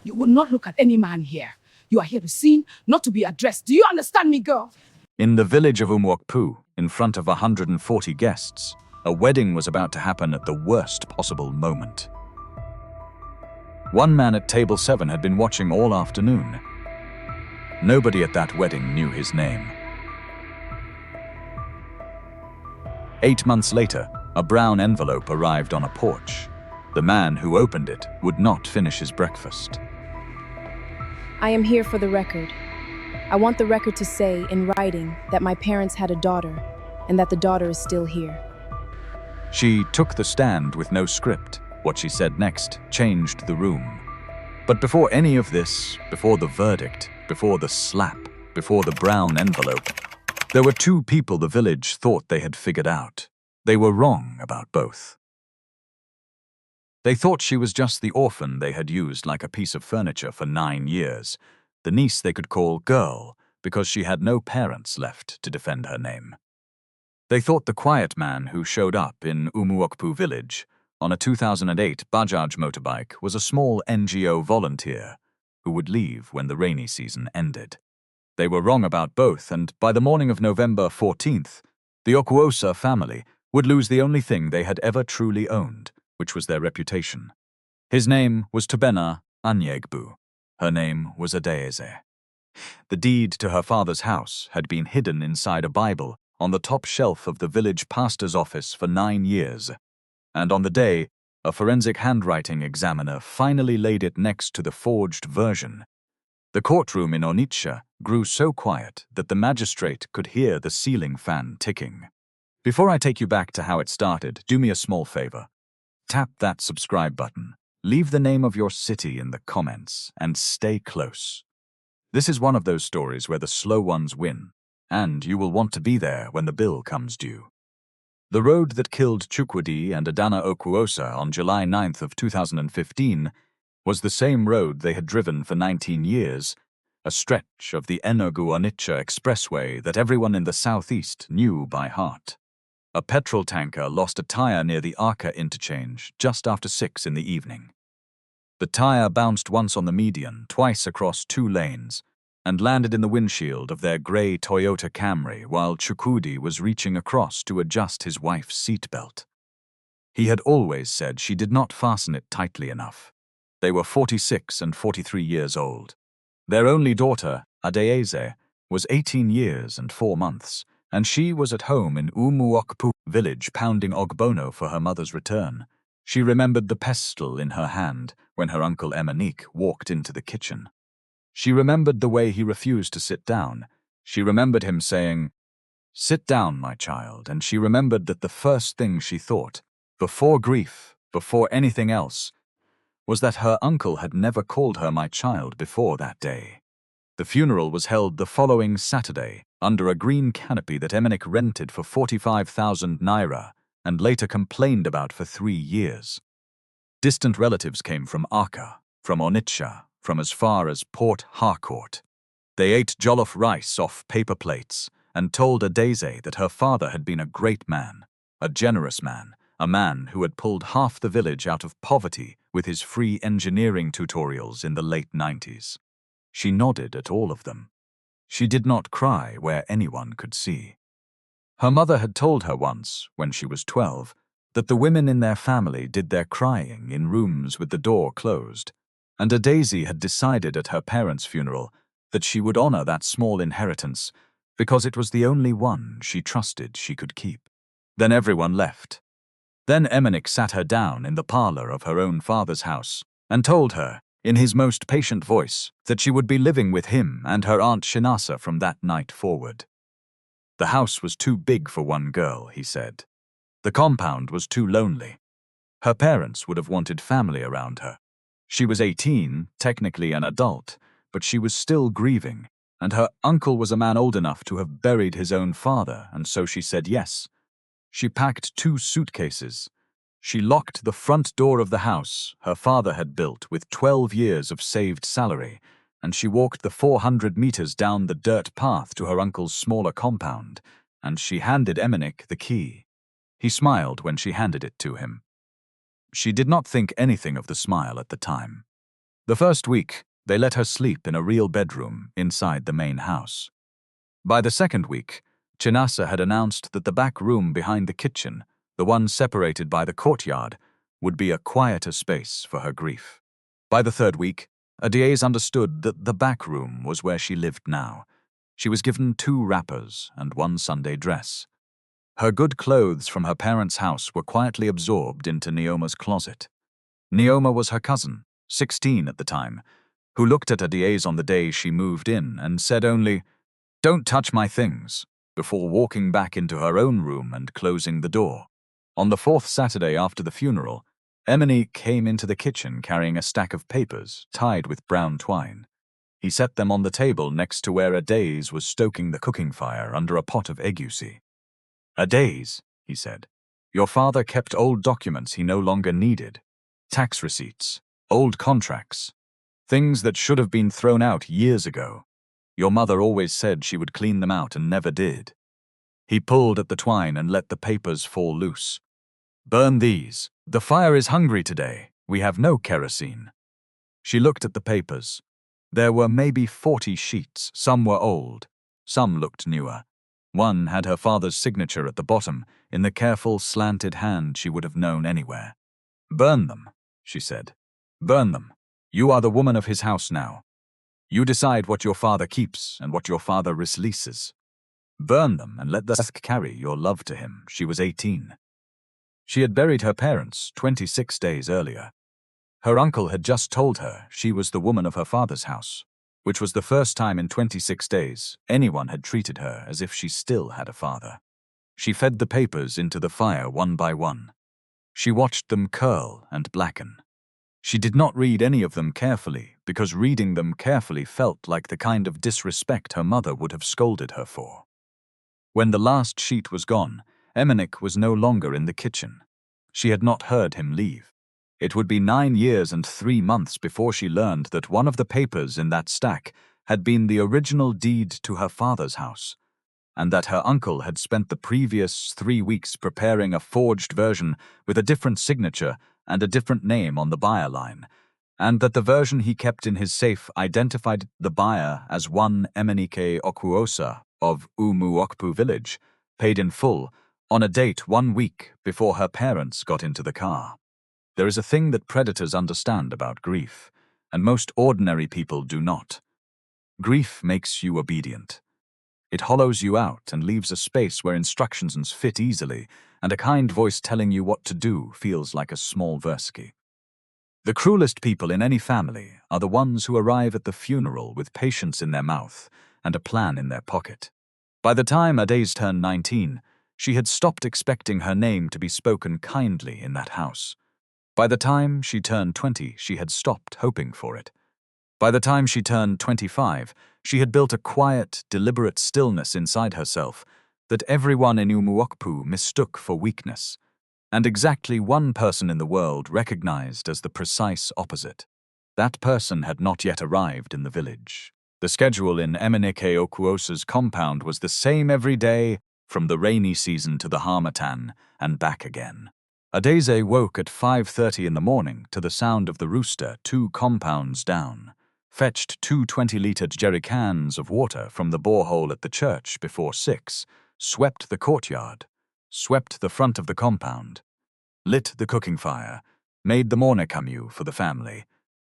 You will not look at any man here. You are here to sing, not to be addressed. Do you understand me, girl? In the village of Umwokpu, in front of 140 guests, a wedding was about to happen at the worst possible moment. One man at table 7 had been watching all afternoon. Nobody at that wedding knew his name. 8 months later, a brown envelope arrived on a porch. The man who opened it would not finish his breakfast. I am here for the record. I want the record to say, in writing, that my parents had a daughter, and that the daughter is still here. She took the stand with no script. What she said next changed the room. But before any of this, before the verdict, before the slap, before the brown envelope, there were 2 people the village thought they had figured out. They were wrong about both. They thought she was just the orphan they had used like a piece of furniture for 9 years, the niece they could call Girl because she had no parents left to defend her name. They thought the quiet man who showed up in Umuokpu village on a 2008 Bajaj motorbike was a small NGO volunteer who would leave when the rainy season ended. They were wrong about both, and by the morning of November 14th, the Okwuosa family would lose the only thing they had ever truly owned, which was their reputation. His name was Tobena Anyegbu. Her name was Adaeze. The deed to her father's house had been hidden inside a Bible on the top shelf of the village pastor's office for 9 years, and on the day, a forensic handwriting examiner finally laid it next to the forged version. The courtroom in Onitsha grew so quiet that the magistrate could hear the ceiling fan ticking. Before I take you back to how it started, do me a small favor. Tap that subscribe button, leave the name of your city in the comments, and stay close. This is one of those stories where the slow ones win, and you will want to be there when the bill comes due. The road that killed Chukwudi and Adana Okwuosa on July 9th of 2015 was the same road they had driven for 19 years, a stretch of the Enugu-Onitsha expressway that everyone in the southeast knew by heart. A petrol tanker lost a tire near the Arca interchange just after 6 in the evening. The tire bounced once on the median, twice across 2 lanes, and landed in the windshield of their grey Toyota Camry while Chukwudi was reaching across to adjust his wife's seatbelt. He had always said she did not fasten it tightly enough. They were 46 and 43 years old. Their only daughter, Adaeze, was 18 years and 4 months, and she was at home in Umuokpu village pounding ogbono for her mother's return. She remembered the pestle in her hand when her uncle Emanik walked into the kitchen. She remembered the way he refused to sit down. She remembered him saying, "Sit down, my child," and she remembered that the first thing she thought, before grief, before anything else, was that her uncle had never called her my child before that day. The funeral was held the following Saturday under a green canopy that Emanik rented for 45,000 naira and later complained about for 3 years. Distant relatives came from Arca, from Onitsha, from as far as Port Harcourt. They ate jollof rice off paper plates and told Adaeze that her father had been a great man, a generous man, a man who had pulled half the village out of poverty with his free engineering tutorials in the late 90s. She nodded at all of them. She did not cry where anyone could see. Her mother had told her once, when she was 12, that the women in their family did their crying in rooms with the door closed, and Adaeze had decided at her parents' funeral that she would honor that small inheritance because it was the only one she trusted she could keep. Then everyone left. Then Emanik sat her down in the parlor of her own father's house and told her, in his most patient voice, that she would be living with him and her aunt Shinasa from that night forward. The house was too big for one girl, he said. The compound was too lonely. Her parents would have wanted family around her. She was 18, technically an adult, but she was still grieving, and her uncle was a man old enough to have buried his own father, and so she said yes. She packed 2 suitcases. She locked the front door of the house her father had built with 12 years of saved salary, and she walked the 400 meters down the dirt path to her uncle's smaller compound, and she handed Emanik the key. He smiled when she handed it to him. She did not think anything of the smile at the time. The first week, they let her sleep in a real bedroom inside the main house. By the second week, Chinasa had announced that the back room behind the kitchen, the one separated by the courtyard, would be a quieter space for her grief. By the third week, Adaeze understood that the back room was where she lived now. She was given 2 wrappers and 1 Sunday dress. Her good clothes from her parents' house were quietly absorbed into Neoma's closet. Neoma was her cousin, 16 at the time, who looked at Adaeze on the day she moved in and said only, "Don't touch my things," before walking back into her own room and closing the door. On the 4th Saturday after the funeral, Emily came into the kitchen carrying a stack of papers tied with brown twine. He set them on the table next to where Adaeze was stoking the cooking fire under a pot of egusi. "Adaeze," he said, "your father kept old documents he no longer needed. Tax receipts, old contracts, things that should have been thrown out years ago. Your mother always said she would clean them out and never did." He pulled at the twine and let the papers fall loose. "Burn these. The fire is hungry today. We have no kerosene." She looked at the papers. There were maybe 40 sheets. Some were old. Some looked newer. One had her father's signature at the bottom, in the careful, slanted hand she would have known anywhere. "Burn them," she said. "Burn them. You are the woman of his house now. You decide what your father keeps and what your father releases. Burn them and let the earth carry your love to him." She was 18. She had buried her parents 26 days earlier. Her uncle had just told her she was the woman of her father's house, which was the first time in 26 days anyone had treated her as if she still had a father. She fed the papers into the fire one by one. She watched them curl and blacken. She did not read any of them carefully, because reading them carefully felt like the kind of disrespect her mother would have scolded her for. When the last sheet was gone, Eminik was no longer in the kitchen. She had not heard him leave. It would be 9 years and 3 months before she learned that one of the papers in that stack had been the original deed to her father's house, and that her uncle had spent the previous 3 weeks preparing a forged version with a different signature and a different name on the buyer line, and that the version he kept in his safe identified the buyer as one Emenike Okuosa of Umuokpu village, paid in full, on a date 1 week before her parents got into the car. There is a thing that predators understand about grief, and most ordinary people do not. Grief makes you obedient. It hollows you out and leaves a space where instructions fit easily, and a kind voice telling you what to do feels like a small versky. The cruelest people in any family are the ones who arrive at the funeral with patience in their mouth and a plan in their pocket. By the time Adaeze turned 19, she had stopped expecting her name to be spoken kindly in that house. By the time she turned 20, she had stopped hoping for it. By the time she turned 25, she had built a quiet, deliberate stillness inside herself that everyone in Umuokpu mistook for weakness, and exactly one person in the world recognized as the precise opposite. That person had not yet arrived in the village. The schedule in Emenike Okuosa's compound was the same every day, from the rainy season to the harmattan, and back again. Adaeze woke at 5:30 in the morning to the sound of the rooster 2 compounds down, fetched 2 20-liter jerry cans of water from the borehole at the church before 6, swept the courtyard, swept the front of the compound, lit the cooking fire, made the mornikamu for the family,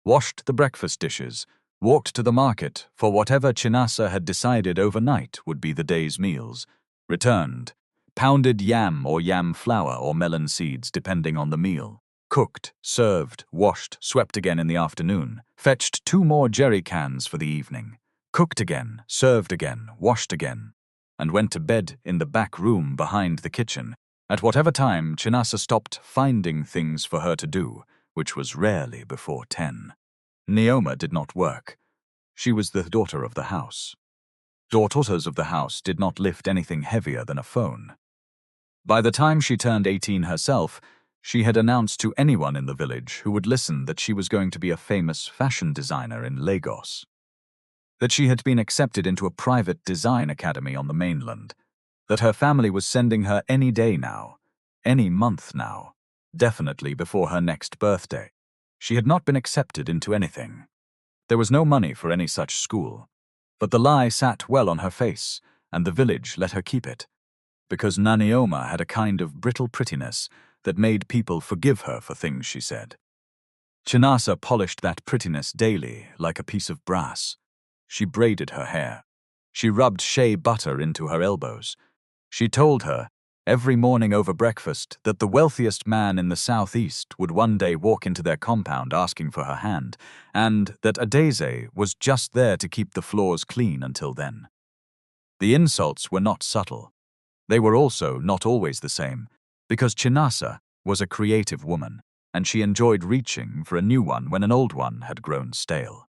washed the breakfast dishes, walked to the market for whatever Chinasa had decided overnight would be the day's meals, returned, pounded yam or yam flour or melon seeds depending on the meal, cooked, served, washed, swept again in the afternoon, fetched 2 more jerry cans for the evening, cooked again, served again, washed again, and went to bed in the back room behind the kitchen, at whatever time Chinasa stopped finding things for her to do, which was rarely before 10. Neoma did not work. She was the daughter of the house. Daughters of the house did not lift anything heavier than a phone. By the time she turned 18 herself, she had announced to anyone in the village who would listen that she was going to be a famous fashion designer in Lagos, that she had been accepted into a private design academy on the mainland, that her family was sending her any day now, any month now, definitely before her next birthday. She had not been accepted into anything. There was no money for any such school. But the lie sat well on her face, and the village let her keep it, because Nanioma had a kind of brittle prettiness that made people forgive her for things she said. Chinasa polished that prettiness daily like a piece of brass. She braided her hair. She rubbed shea butter into her elbows. She told her, every morning over breakfast, that the wealthiest man in the southeast would one day walk into their compound asking for her hand, and that Adaeze was just there to keep the floors clean until then. The insults were not subtle. They were also not always the same, because Chinasa was a creative woman, and she enjoyed reaching for a new one when an old one had grown stale.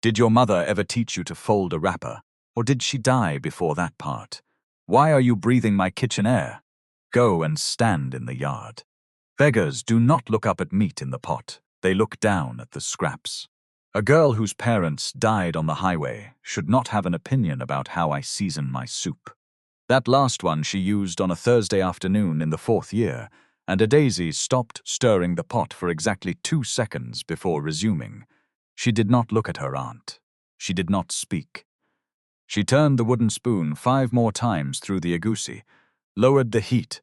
Did your mother ever teach you to fold a wrapper, or did she die before that part? Why are you breathing my kitchen air? Go and stand in the yard. Beggars do not look up at meat in the pot, they look down at the scraps. A girl whose parents died on the highway should not have an opinion about how I season my soup. That last one she used on a Thursday afternoon in the 4th year, and Adaeze stopped stirring the pot for exactly 2 seconds before resuming. She did not look at her aunt. She did not speak. She turned the wooden spoon 5 more times through the agusi, lowered the heat,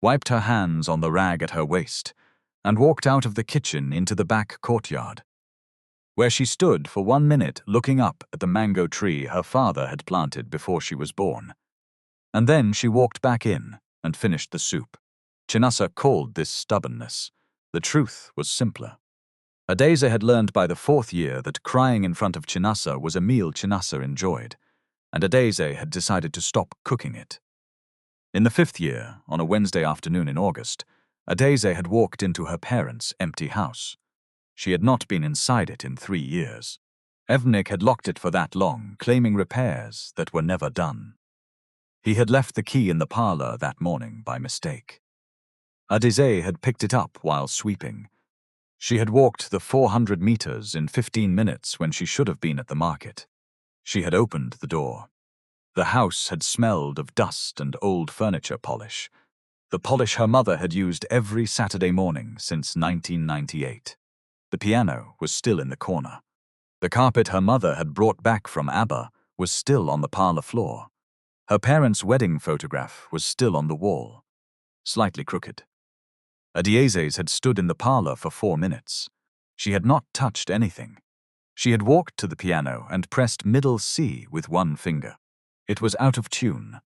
wiped her hands on the rag at her waist, and walked out of the kitchen into the back courtyard, where she stood for 1 minute looking up at the mango tree her father had planted before she was born. And then she walked back in and finished the soup. Chinasa called this stubbornness. The truth was simpler. Adaeze had learned by the 4th year that crying in front of Chinasa was a meal Chinasa enjoyed, and Adaeze had decided to stop cooking it. In the 5th year, on a Wednesday afternoon in August, Adaeze had walked into her parents' empty house. She had not been inside it in 3 years. Evnik had locked it for that long, claiming repairs that were never done. He had left the key in the parlor that morning by mistake. Adaeze had picked it up while sweeping. She had walked the 400 meters in 15 minutes when she should have been at the market. She had opened the door. The house had smelled of dust and old furniture polish, the polish her mother had used every Saturday morning since 1998. The piano was still in the corner. The carpet her mother had brought back from Abba was still on the parlor floor. Her parents' wedding photograph was still on the wall, slightly crooked. Adaeze had stood in the parlor for 4 minutes. She had not touched anything. She had walked to the piano and pressed middle C with 1 finger. It was out of tune.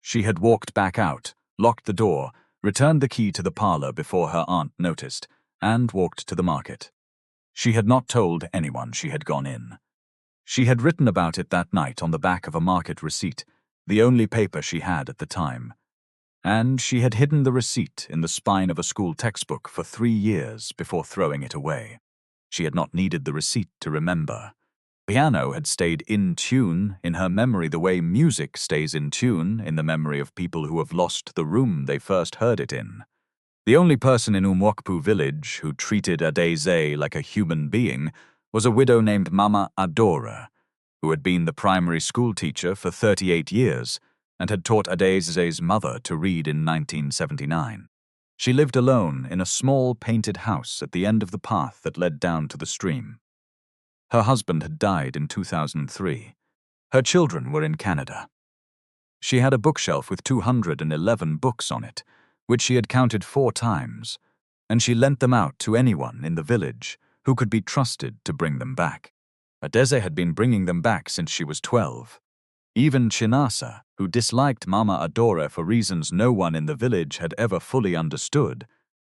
She had walked back out, locked the door, returned the key to the parlor before her aunt noticed, and walked to the market. She had not told anyone she had gone in. She had written about it that night on the back of a market receipt, the only paper she had at the time. And she had hidden the receipt in the spine of a school textbook for 3 years before throwing it away. She had not needed the receipt to remember. Piano had stayed in tune in her memory the way music stays in tune in the memory of people who have lost the room they first heard it in. The only person in Umwokpu village who treated Adaeze like a human being was a widow named Mama Adora, who had been the primary school teacher for 38 years and had taught Adaeze's mother to read in 1979. She lived alone in a small painted house at the end of the path that led down to the stream. Her husband had died in 2003. Her children were in Canada. She had a bookshelf with 211 books on it, which she had counted 4 times, and she lent them out to anyone in the village who could be trusted to bring them back. Adaeze had been bringing them back since she was 12. Even Chinasa, who disliked Mama Adora for reasons no one in the village had ever fully understood,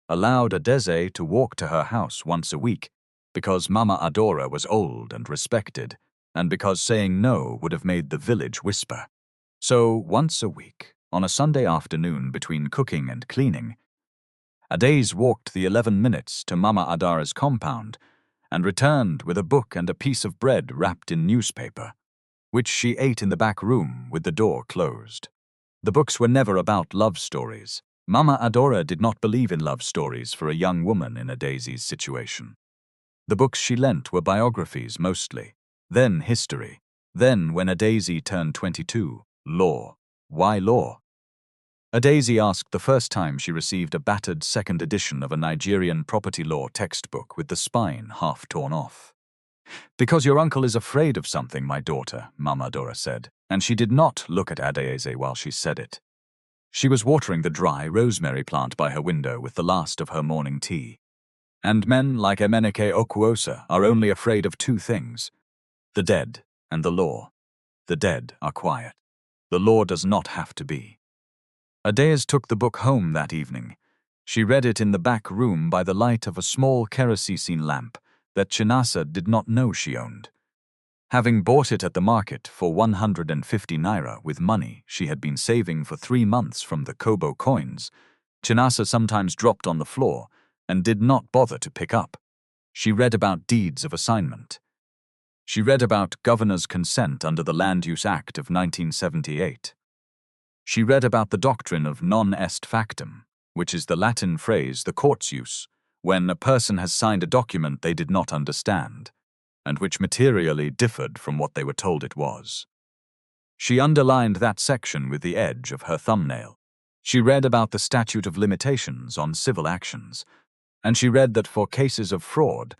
allowed Adaeze to walk to her house once a week because Mama Adora was old and respected, and because saying no would have made the village whisper. So once a week, on a Sunday afternoon between cooking and cleaning, Adaeze walked the 11 minutes to Mama Adara's compound and returned with a book and a piece of bread wrapped in newspaper, which she ate in the back room with the door closed. The books were never about love stories. Mama Adora did not believe in love stories for a young woman in Adaeze's situation. The books she lent were biographies mostly, then history, then when Adaeze turned 22, law. Why law? Adaeze asked the first time she received a battered second edition of a Nigerian property law textbook with the spine half torn off. "Because your uncle is afraid of something, my daughter," Mama Dora said, and she did not look at Adaeze while she said it. She was watering the dry rosemary plant by her window with the last of her morning tea. And men like Emenike Okwuosa are only afraid of two things: the dead and the law. The dead are quiet. The law does not have to be. Adaeze took the book home that evening. She read it in the back room by the light of a small kerosene lamp that Chinasa did not know she owned. Having bought it at the market for 150 naira with money she had been saving for 3 months from the Kobo coins, Chinasa sometimes dropped on the floor and did not bother to pick up. She read about deeds of assignment. She read about governor's consent under the Land Use Act of 1978. She read about the doctrine of non est factum, which is the Latin phrase the courts use when a person has signed a document they did not understand, and which materially differed from what they were told it was. She underlined that section with the edge of her thumbnail. She read about the statute of limitations on civil actions, and she read that for cases of fraud,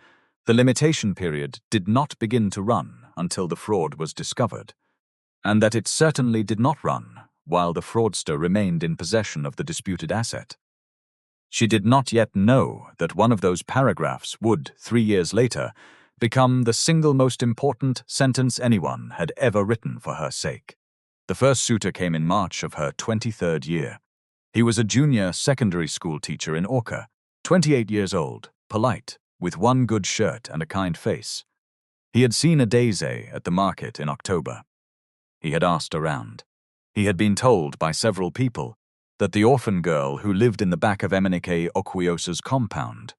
the limitation period did not begin to run until the fraud was discovered, and that it certainly did not run while the fraudster remained in possession of the disputed asset. She did not yet know that one of those paragraphs would, 3 years later, become the single most important sentence anyone had ever written for her sake. The first suitor came in March of her 23rd year. He was a junior secondary school teacher in Orca, 28 years old, polite, with one good shirt and a kind face. He had seen Adaeze at the market in October. He had asked around. He had been told by several people that the orphan girl who lived in the back of Emenike Okwuosa's compound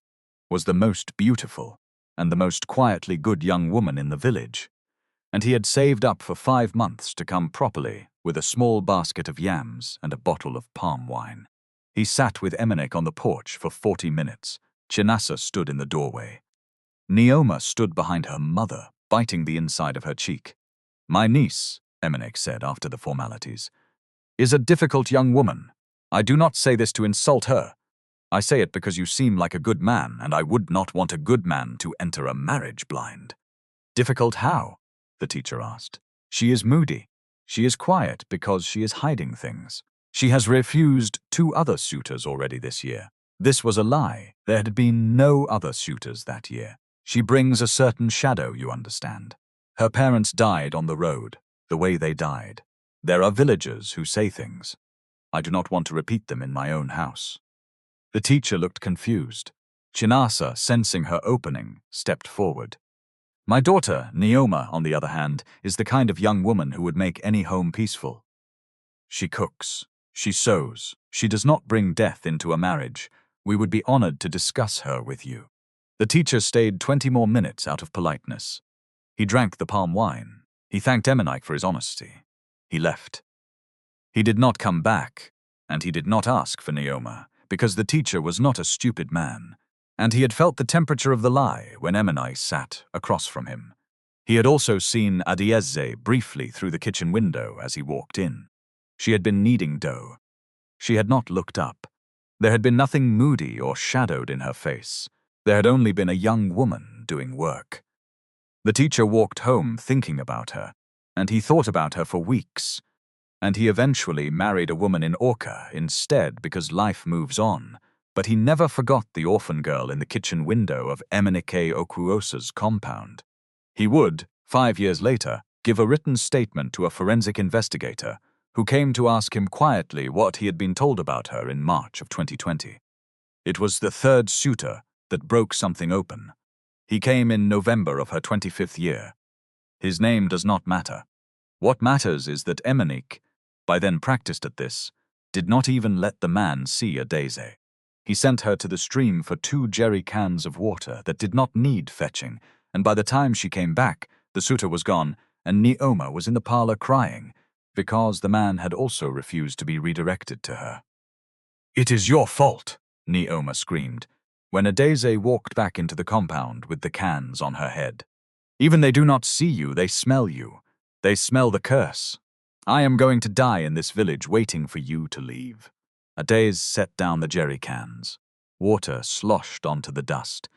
was the most beautiful and the most quietly good young woman in the village, and he had saved up for 5 months to come properly with a small basket of yams and a bottle of palm wine. He sat with Emenike on the porch for 40 minutes. Chinasa stood in the doorway. Neoma stood behind her mother, biting the inside of her cheek. "My niece," Emenike said after the formalities, "is a difficult young woman. I do not say this to insult her. I say it because you seem like a good man, and I would not want a good man to enter a marriage blind." "Difficult how?" the teacher asked. "She is moody. She is quiet because she is hiding things. She has refused 2 other suitors already this year." This was a lie. There had been no other suitors that year. "She brings a certain shadow, you understand. Her parents died on the road, the way they died. There are villagers who say things. I do not want to repeat them in my own house." The teacher looked confused. Chinasa, sensing her opening, stepped forward. "My daughter, Neoma, on the other hand, is the kind of young woman who would make any home peaceful. She cooks. She sews. She does not bring death into a marriage. We would be honored to discuss her with you." The teacher stayed 20 more minutes out of politeness. He drank the palm wine. He thanked Emenike for his honesty. He left. He did not come back, and he did not ask for Neoma, because the teacher was not a stupid man, and he had felt the temperature of the lie when Emenike sat across from him. He had also seen Adaeze briefly through the kitchen window as he walked in. She had been kneading dough. She had not looked up. There had been nothing moody or shadowed in her face. There had only been a young woman doing work. The teacher walked home thinking about her, and he thought about her for weeks. And he eventually married a woman in Orca instead because life moves on, but he never forgot the orphan girl in the kitchen window of Emenike Okwuosa's compound. He would, 5 years later, give a written statement to a forensic investigator who came to ask him quietly what he had been told about her in March of 2020. It was the 3rd suitor that broke something open. He came in November of her 25th year. His name does not matter. What matters is that Emenike, by then practiced at this, did not even let the man see Adaeze. He sent her to the stream for 2 jerry cans of water that did not need fetching, and by the time she came back, the suitor was gone, and Neoma was in the parlor crying, because the man had also refused to be redirected to her. "It is your fault," Neoma screamed, when Adaeze walked back into the compound with the cans on her head. "Even they do not see you, they smell you. They smell the curse. I am going to die in this village waiting for you to leave." Adaeze set down the jerry cans. Water sloshed onto the dust.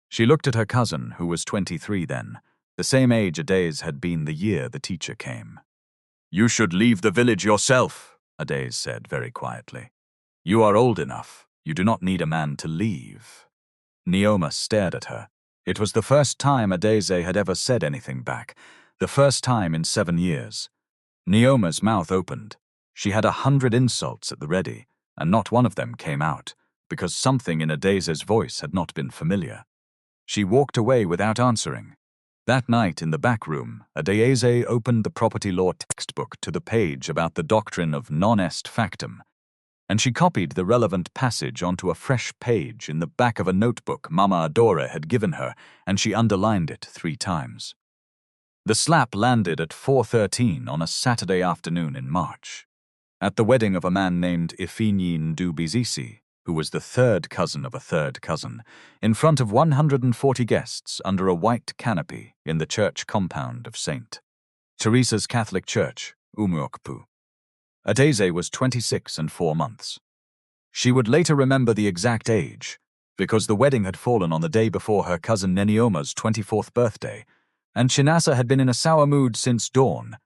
She looked at her cousin, who was 23 then, the same age Adaeze had been the year the teacher came. "You should leave the village yourself," Adaeze said very quietly. "You are old enough. You do not need a man to leave." Neoma stared at her. It was the first time Adaeze had ever said anything back, the first time in 7 years. Neoma's mouth opened. She had 100 insults at the ready, and not one of them came out, because something in Adaeze's voice had not been familiar. She walked away without answering. That night in the back room, Adaeze opened the property law textbook to the page about the doctrine of non est factum, and she copied the relevant passage onto a fresh page in the back of a notebook Mama Adora had given her, and she underlined it 3 times. The slap landed at 4:13 on a Saturday afternoon in March, at the wedding of a man named Ifinyi Ndubizisi, who was the 3rd cousin of a 3rd cousin, in front of 140 guests under a white canopy in the church compound of St. Teresa's Catholic Church, Umuokpu. Adaeze was 26 and 4 months. She would later remember the exact age, because the wedding had fallen on the day before her cousin Nenioma's 24th birthday, and Chinasa had been in a sour mood since dawn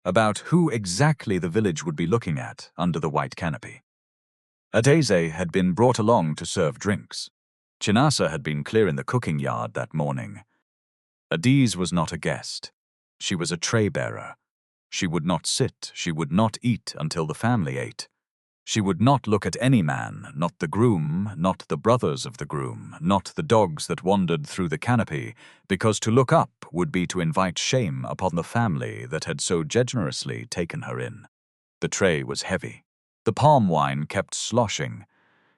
about who exactly the village would be looking at under the white canopy. Adaeze had been brought along to serve drinks. Chinasa had been clear in the cooking yard that morning. Adaeze was not a guest. She was a tray-bearer. She would not sit, she would not eat until the family ate. She would not look at any man, not the groom, not the brothers of the groom, not the dogs that wandered through the canopy, because to look up would be to invite shame upon the family that had so generously taken her in. The tray was heavy. The palm wine kept sloshing.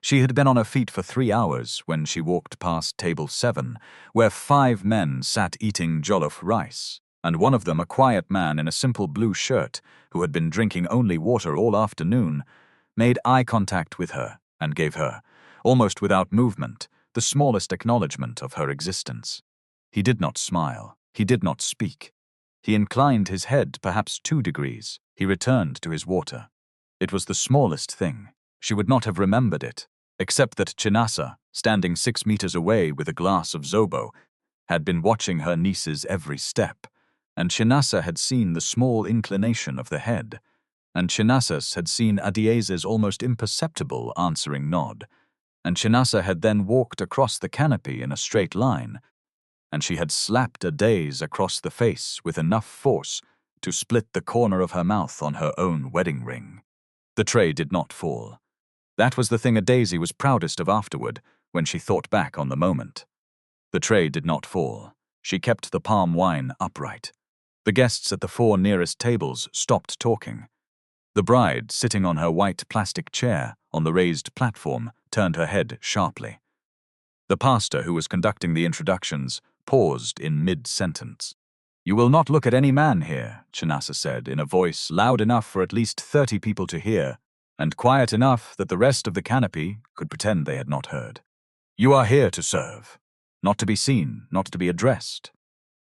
She had been on her feet for 3 hours when she walked past table 7, where 5 men sat eating jollof rice, and one of them, a quiet man in a simple blue shirt who had been drinking only water all afternoon, made eye contact with her and gave her, almost without movement, the smallest acknowledgement of her existence. He did not smile. He did not speak. He inclined his head perhaps 2 degrees. He returned to his water. It was the smallest thing. She would not have remembered it, except that Chinasa, standing 6 meters away with a glass of zobo, had been watching her niece's every step, and Chinasa had seen the small inclination of the head, and Chinasa had seen Adaeze's almost imperceptible answering nod, and Chinasa had then walked across the canopy in a straight line, and she had slapped Adaeze across the face with enough force to split the corner of her mouth on her own wedding ring. The tray did not fall. That was the thing Adaeze was proudest of afterward, when she thought back on the moment. The tray did not fall. She kept the palm wine upright. The guests at the 4 nearest tables stopped talking. The bride, sitting on her white plastic chair on the raised platform, turned her head sharply. The pastor, who was conducting the introductions, paused in mid-sentence. "You will not look at any man here," Chinasa said, in a voice loud enough for at least 30 people to hear, and quiet enough that the rest of the canopy could pretend they had not heard. "You are here to serve, not to be seen, not to be addressed.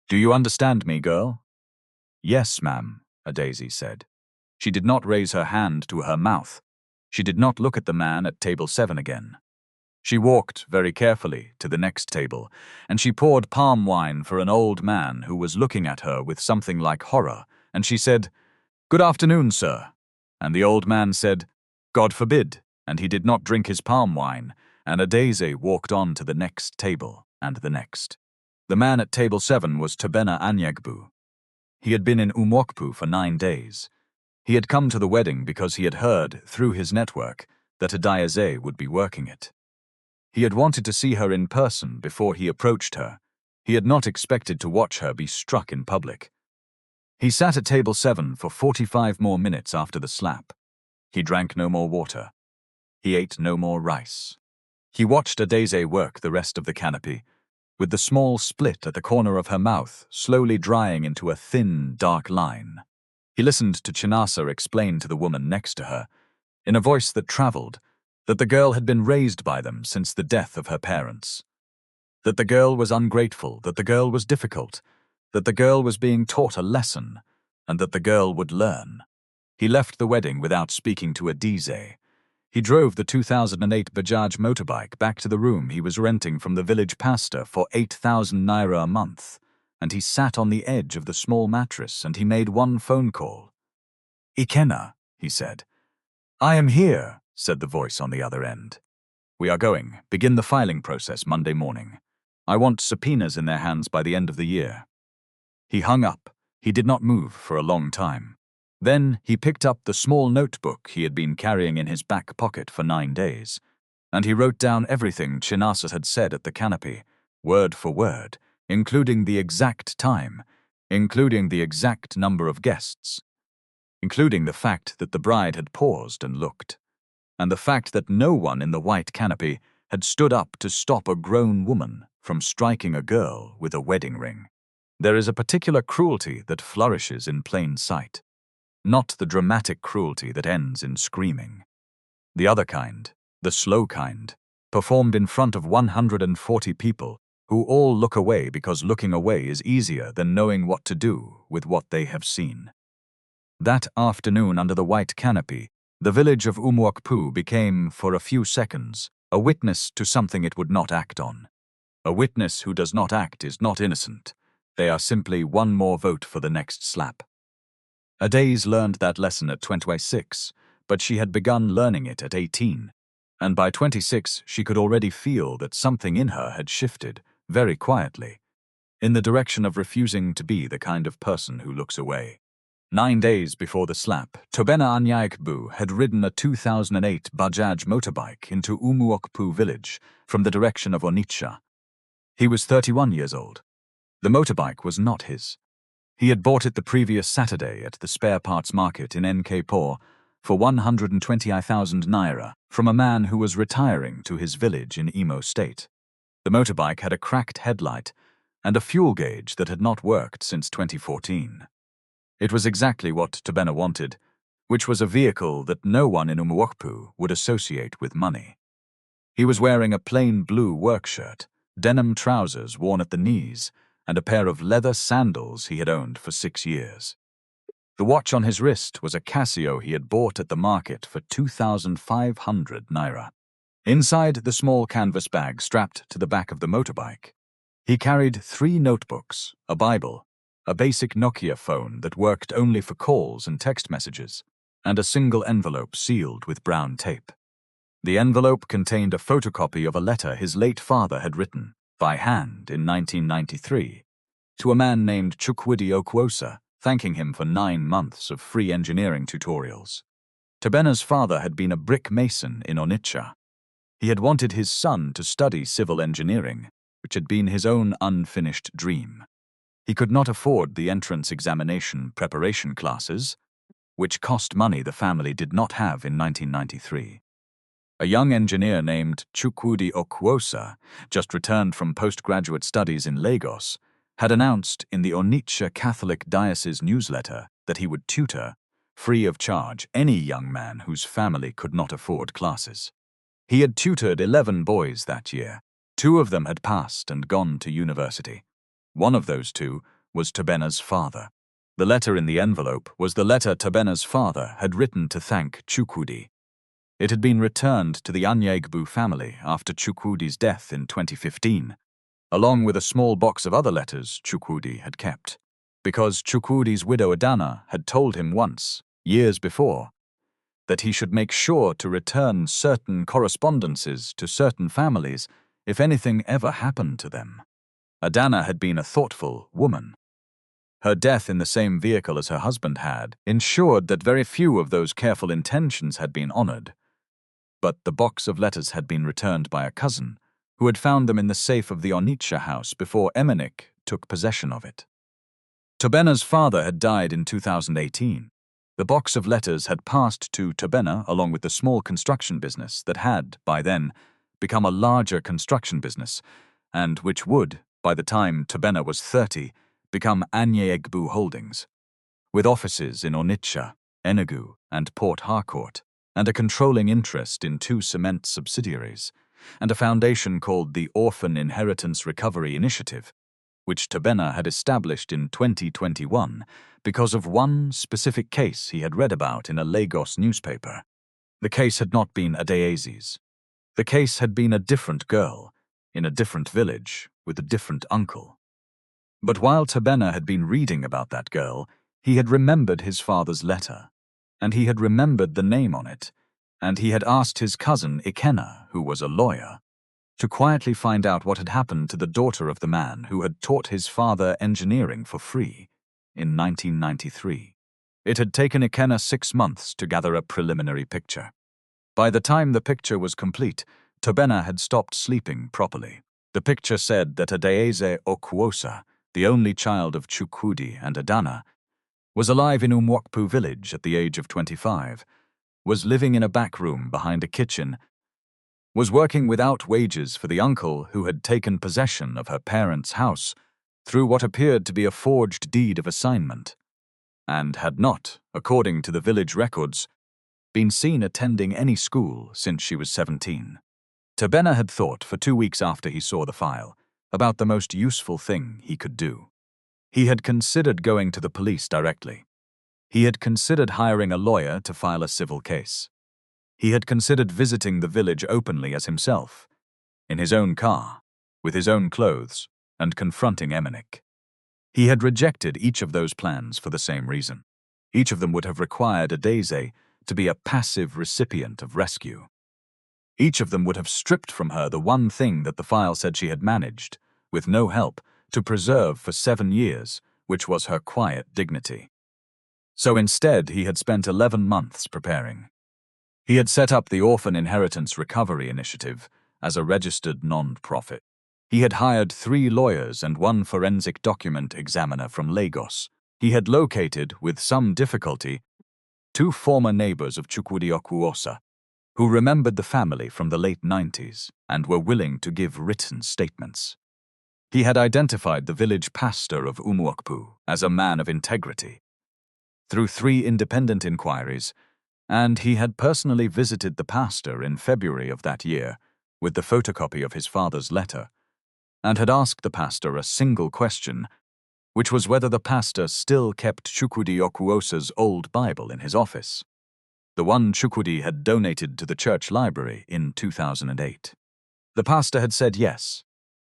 Do you understand me, girl?" "Yes, ma'am," Adaeze said. She did not raise her hand to her mouth. She did not look at the man at table 7 again. She walked very carefully to the next table, and she poured palm wine for an old man who was looking at her with something like horror, and she said, "Good afternoon, sir." And the old man said, "God forbid," and he did not drink his palm wine, and Adaeze walked on to the next table, and the next. The man at table 7 was Tobena Anyagbu. He had been in Umwokpu for 9 days. He had come to the wedding because he had heard, through his network, that Adaeze would be working it. He had wanted to see her in person before he approached her. He had not expected to watch her be struck in public. He sat at table 7 for 45 more minutes after the slap. He drank no more water. He ate no more rice. He watched Adaeze work the rest of the canopy, with the small split at the corner of her mouth slowly drying into a thin, dark line. He listened to Chinasa explain to the woman next to her, in a voice that traveled, that the girl had been raised by them since the death of her parents. That the girl was ungrateful, that the girl was difficult, that the girl was being taught a lesson, and that the girl would learn. He left the wedding without speaking to Adaeze. He drove the 2008 Bajaj motorbike back to the room he was renting from the village pastor for 8,000 naira a month, and he sat on the edge of the small mattress and he made one phone call. "Ikenna," he said. "I am here," said the voice on the other end. "We are going. Begin the filing process Monday morning. I want subpoenas in their hands by the end of the year." He hung up. He did not move for a long time. Then he picked up the small notebook he had been carrying in his back pocket for 9 days, and he wrote down everything Chinasa had said at the canopy, word for word, including the exact time, including the exact number of guests, including the fact that the bride had paused and looked, and the fact that no one in the white canopy had stood up to stop a grown woman from striking a girl with a wedding ring. There is a particular cruelty that flourishes in plain sight, not the dramatic cruelty that ends in screaming. The other kind, the slow kind, performed in front of 140 people who all look away because looking away is easier than knowing what to do with what they have seen. That afternoon under the white canopy, the village of Umuokpu became, for a few seconds, a witness to something it would not act on. A witness who does not act is not innocent. They are simply one more vote for the next slap. Adaeze learned that lesson at 26, but she had begun learning it at 18, and by 26 she could already feel that something in her had shifted, very quietly, in the direction of refusing to be the kind of person who looks away. 9 days before the slap, Tobena Anyaikbu had ridden a 2008 Bajaj motorbike into Umuokpu village from the direction of Onitsha. He was 31 years old. The motorbike was not his. He had bought it the previous Saturday at the spare parts market in Nkpor for 120,000 naira from a man who was retiring to his village in Imo State. The motorbike had a cracked headlight and a fuel gauge that had not worked since 2014. It was exactly what Tobena wanted, which was a vehicle that no one in Umuokpu would associate with money. He was wearing a plain blue work shirt, denim trousers worn at the knees, and a pair of leather sandals he had owned for 6 years. The watch on his wrist was a Casio he had bought at the market for 2,500 naira. Inside the small canvas bag strapped to the back of the motorbike, he carried 3 notebooks, a Bible, a basic Nokia phone that worked only for calls and text messages, and a single envelope sealed with brown tape. The envelope contained a photocopy of a letter his late father had written, by hand in 1993, to a man named Chukwudi Okwosa, thanking him for 9 months of free engineering tutorials. Tobena's father had been a brick mason in Onitsha. He had wanted his son to study civil engineering, which had been his own unfinished dream. He could not afford the entrance examination preparation classes, which cost money the family did not have in 1993. A young engineer named Chukwudi Okwosa, just returned from postgraduate studies in Lagos, had announced in the Onitsha Catholic Diocese newsletter that he would tutor, free of charge, any young man whose family could not afford classes. He had tutored 11 boys that year. 2 of them had passed and gone to university. One of those 2 was Tobena's father. The letter in the envelope was the letter Tobena's father had written to thank Chukwudi. It had been returned to the Anyaigbu family after Chukwudi's death in 2015, along with a small box of other letters Chukwudi had kept, because Chukwudi's widow Adana had told him once, years before, that he should make sure to return certain correspondences to certain families if anything ever happened to them. Adana had been a thoughtful woman. Her death in the same vehicle as her husband had ensured that very few of those careful intentions had been honored. But the box of letters had been returned by a cousin, who had found them in the safe of the Onitsha house before Emenik took possession of it. Tobena's father had died in 2018. The box of letters had passed to Tobena along with the small construction business that had, by then, become a larger construction business, and which would, by the time Tobena was 30, become Anyaigbu Holdings, with offices in Onitsha, Enugu, and Port Harcourt, and a controlling interest in 2 cement subsidiaries, and a foundation called the Orphan Inheritance Recovery Initiative, which Tobena had established in 2021 because of one specific case he had read about in a Lagos newspaper. The case had not been Adaeze's. The case had been a different girl, in a different village, with a different uncle. But while Tabena had been reading about that girl, he had remembered his father's letter, and he had remembered the name on it, and he had asked his cousin Ikenna, who was a lawyer, to quietly find out what had happened to the daughter of the man who had taught his father engineering for free in 1993. It had taken Ikenna 6 months to gather a preliminary picture. By the time the picture was complete, Tabena had stopped sleeping properly. The picture said that Adaeze Okwuosa, the only child of Chukwudi and Adana, was alive in Umwokpu village at the age of 25, was living in a back room behind a kitchen, was working without wages for the uncle who had taken possession of her parents' house through what appeared to be a forged deed of assignment, and had not, according to the village records, been seen attending any school since she was 17. Tabena had thought for 2 weeks after he saw the file about the most useful thing he could do. He had considered going to the police directly. He had considered hiring a lawyer to file a civil case. He had considered visiting the village openly as himself, in his own car, with his own clothes, and confronting Eminik. He had rejected each of those plans for the same reason. Each of them would have required Adaeze to be a passive recipient of rescue. Each of them would have stripped from her the one thing that the file said she had managed, with no help, to preserve for 7 years, which was her quiet dignity. So instead, he had spent 11 months preparing. He had set up the Orphan Inheritance Recovery Initiative as a registered non-profit. He had hired 3 lawyers and 1 forensic document examiner from Lagos. He had located, with some difficulty, 2 former neighbors of Chukwudi Okwuosa, who remembered the family from the late 90s and were willing to give written statements. He had identified the village pastor of Umwokpu as a man of integrity through 3 independent inquiries, and he had personally visited the pastor in February of that year with the photocopy of his father's letter, and had asked the pastor a single question, which was whether the pastor still kept Chukwudi Okwuosa's old Bible in his office, the one Chukwudi had donated to the church library in 2008. The pastor had said yes.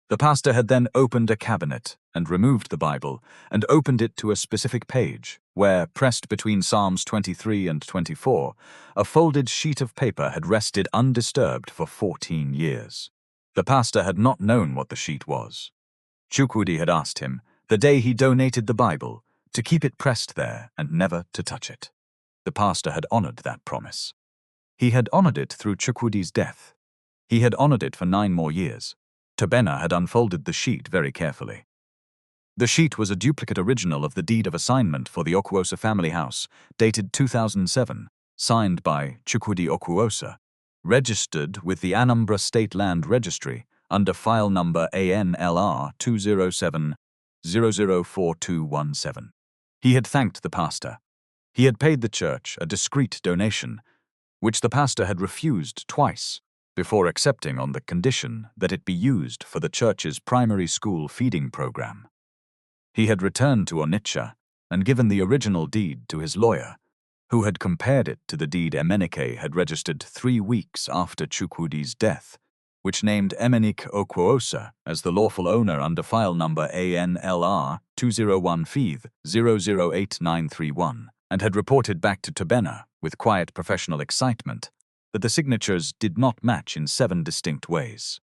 The pastor had then opened a cabinet and removed the Bible and opened it to a specific page where, pressed between Psalms 23 and 24, a folded sheet of paper had rested undisturbed for 14 years. The pastor had not known what the sheet was. Chukwudi had asked him, the day he donated the Bible, to keep it pressed there and never to touch it. The pastor had honored that promise. He had honored it through Chukwudi's death. He had honored it for 9 more years. Tabena had unfolded the sheet very carefully. The sheet was a duplicate original of the deed of assignment for the Okwuosa family house, dated 2007, signed by Chukwudi Okwuosa, registered with the Anambra State Land Registry under file number ANLR 207004217. He had thanked the pastor. He had paid the church a discreet donation, which the pastor had refused twice, before accepting on the condition that it be used for the church's primary school feeding program. He had returned to Onitsha and given the original deed to his lawyer, who had compared it to the deed Emenike had registered 3 weeks after Chukwudi's death, which named Eminik Okwuosa as the lawful owner under file number ANLR 201-008-931, and had reported back to Tabena, with quiet professional excitement, that the signatures did not match in 7 distinct ways.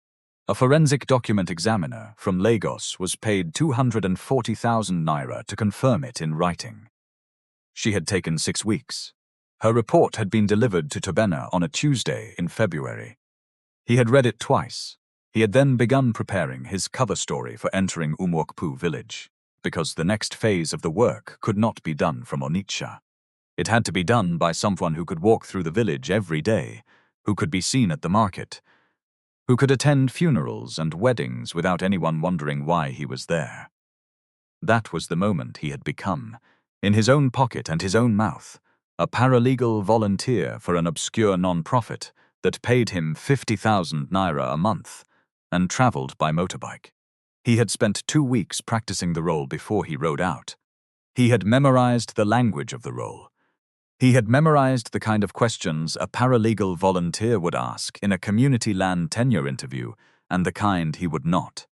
A forensic document examiner from Lagos was paid 240,000 naira to confirm it in writing. She had taken 6 weeks. Her report had been delivered to Tabena on a Tuesday in February. He had read it twice. He had then begun preparing his cover story for entering Umwokpu village, because the next phase of the work could not be done from Onitsha. It had to be done by someone who could walk through the village every day, who could be seen at the market, who could attend funerals and weddings without anyone wondering why he was there. That was the moment he had become, in his own pocket and his own mouth, a paralegal volunteer for an obscure non-profit that paid him 50,000 naira a month and traveled by motorbike. He had spent 2 weeks practicing the role before he rode out. He had memorized the language of the role. He had memorized the kind of questions a paralegal volunteer would ask in a community land tenure interview, and the kind he would not.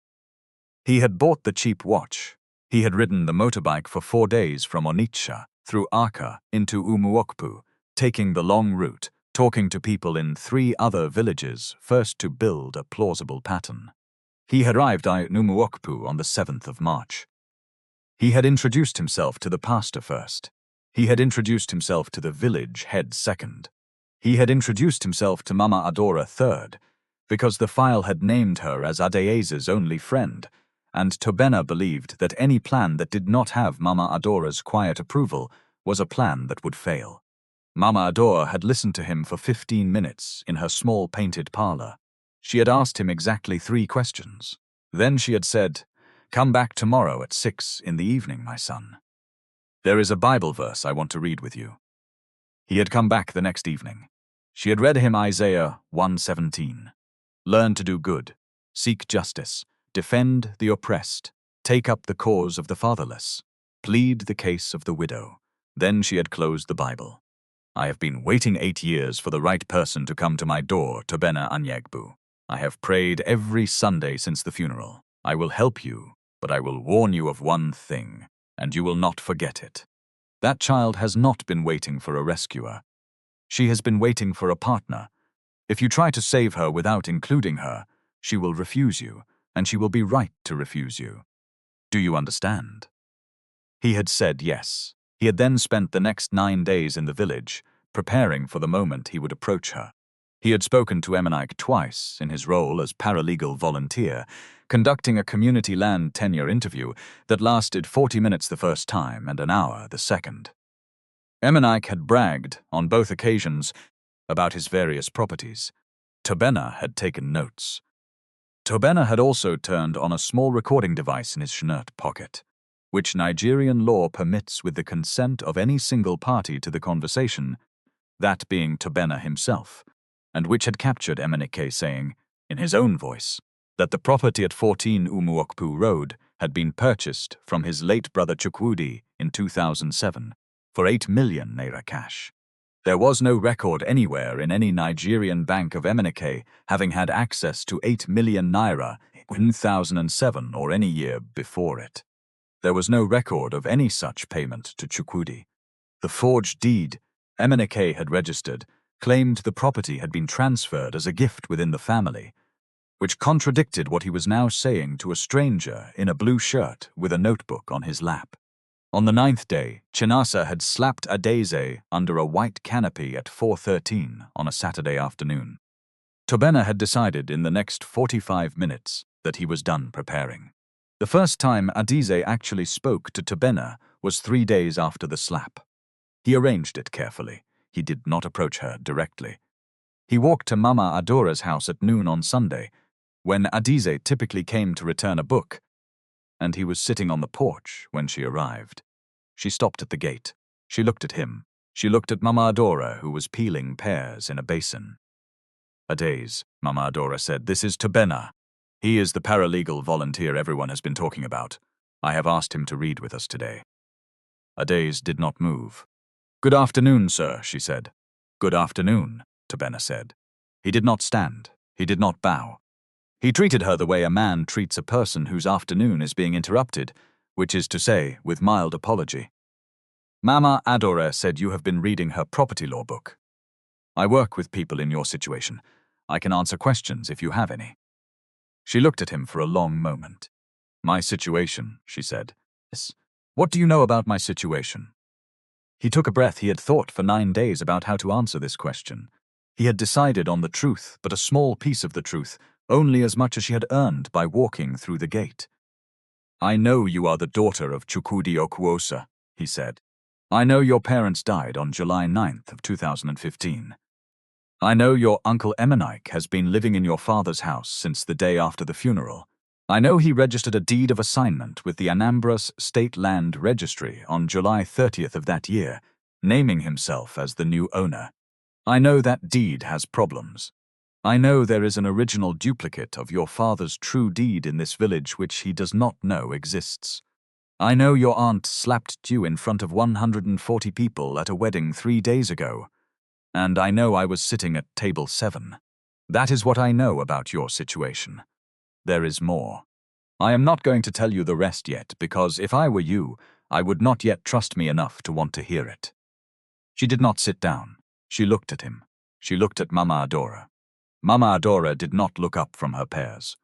He had bought the cheap watch. He had ridden the motorbike for 4 days from Onitsha, through Aka, into Umuokpu, taking the long route, talking to people in 3 other villages, first to build a plausible pattern. He had arrived at Umuokpu on the 7th of March. He had introduced himself to the pastor first. He had introduced himself to the village head second. He had introduced himself to Mama Adora third, because the file had named her as Adaeze's only friend, and Tobena believed that any plan that did not have Mama Adora's quiet approval was a plan that would fail. Mama Adora had listened to him for 15 minutes in her small painted parlor. She had asked him exactly 3 questions. Then she had said, "Come back tomorrow at 6 in the evening, my son. There is a Bible verse I want to read with you." He had come back the next evening. She had read him Isaiah 1:17. "Learn to do good, seek justice, defend the oppressed, take up the cause of the fatherless, plead the case of the widow." Then she had closed the Bible. "I have been waiting 8 years for the right person to come to my door, Tobena Anyegbu. I have prayed every Sunday since the funeral. I will help you, but I will warn you of one thing, and you will not forget it. That child has not been waiting for a rescuer. She has been waiting for a partner. If you try to save her without including her, she will refuse you, and she will be right to refuse you. Do you understand?" He had said yes. He had then spent the next 9 days in the village, preparing for the moment he would approach her. He had spoken to Emenike twice in his role as paralegal volunteer, conducting a community land tenure interview that lasted 40 minutes the first time and an hour the second. Emenike had bragged, on both occasions, about his various properties. Tobena had taken notes. Tobena had also turned on a small recording device in his shirt pocket, which Nigerian law permits with the consent of any single party to the conversation, that being Tobena himself, and which had captured Emenike saying, in his own voice, that the property at 14 Umuokpu Road had been purchased from his late brother Chukwudi in 2007 for 8 million naira cash. There was no record anywhere in any Nigerian bank of Emenike having had access to 8 million naira in 2007 or any year before it. There was no record of any such payment to Chukwudi. The forged deed Emenike had registered claimed the property had been transferred as a gift within the family, which contradicted what he was now saying to a stranger in a blue shirt with a notebook on his lap. On the 9th day, Chinasa had slapped Adaeze under a white canopy at 4:13 on a Saturday afternoon. Tobena had decided in the next 45 minutes that he was done preparing. The first time Adaeze actually spoke to Tobena was 3 days after the slap. He arranged it carefully. He did not approach her directly. He walked to Mama Adora's house at noon on Sunday, when Adaeze typically came to return a book, and he was sitting on the porch when she arrived. She stopped at the gate. She looked at him. She looked at Mama Adora, who was peeling pears in a basin. "Adaeze," Mama Adora said, "this is Tobena. He is the paralegal volunteer everyone has been talking about. I have asked him to read with us today." Adaeze did not move. "Good afternoon, sir," she said. "Good afternoon," Tobena said. He did not stand. He did not bow. He treated her the way a man treats a person whose afternoon is being interrupted, which is to say, with mild apology. "Mama Adora said you have been reading her property law book. I work with people in your situation. I can answer questions if you have any." She looked at him for a long moment. "My situation," she said. "Yes. What do you know about my situation?" He took a breath. He had thought for 9 days about how to answer this question. He had decided on the truth, but a small piece of the truth, only as much as she had earned by walking through the gate. "I know you are the daughter of Chukwudi Okwuosa," he said. "I know your parents died on July 9th of 2015. I know your uncle Emenike has been living in your father's house since the day after the funeral. I know he registered a deed of assignment with the Anambra's State Land Registry on July 30th of that year, naming himself as the new owner. I know that deed has problems. I know there is an original duplicate of your father's true deed in this village which he does not know exists. I know your aunt slapped you in front of 140 people at a wedding 3 days ago, and I know I was sitting at table 7. That is what I know about your situation. There is more. I am not going to tell you the rest yet, because if I were you, I would not yet trust me enough to want to hear it. She did not sit down. She looked at him. She looked at Mama Adora. Mama Adora did not look up from her pears.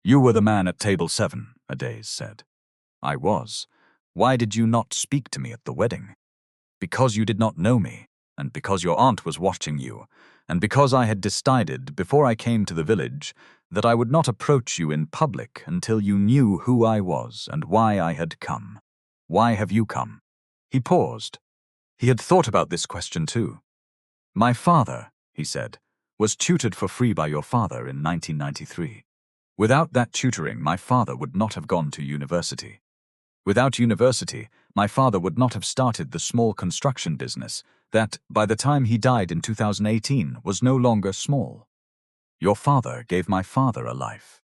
You were the man at table 7, Adaeze said. I was. Why did you not speak to me at the wedding? Because you did not know me, and because your aunt was watching you, and because I had decided before I came to the village that I would not approach you in public until you knew who I was and why I had come. Why have you come? He paused. He had thought about this question too. My father, he said, was tutored for free by your father in 1993. Without that tutoring, my father would not have gone to university. Without university, my father would not have started the small construction business that, by the time he died in 2018, was no longer small. Your father gave my father a life.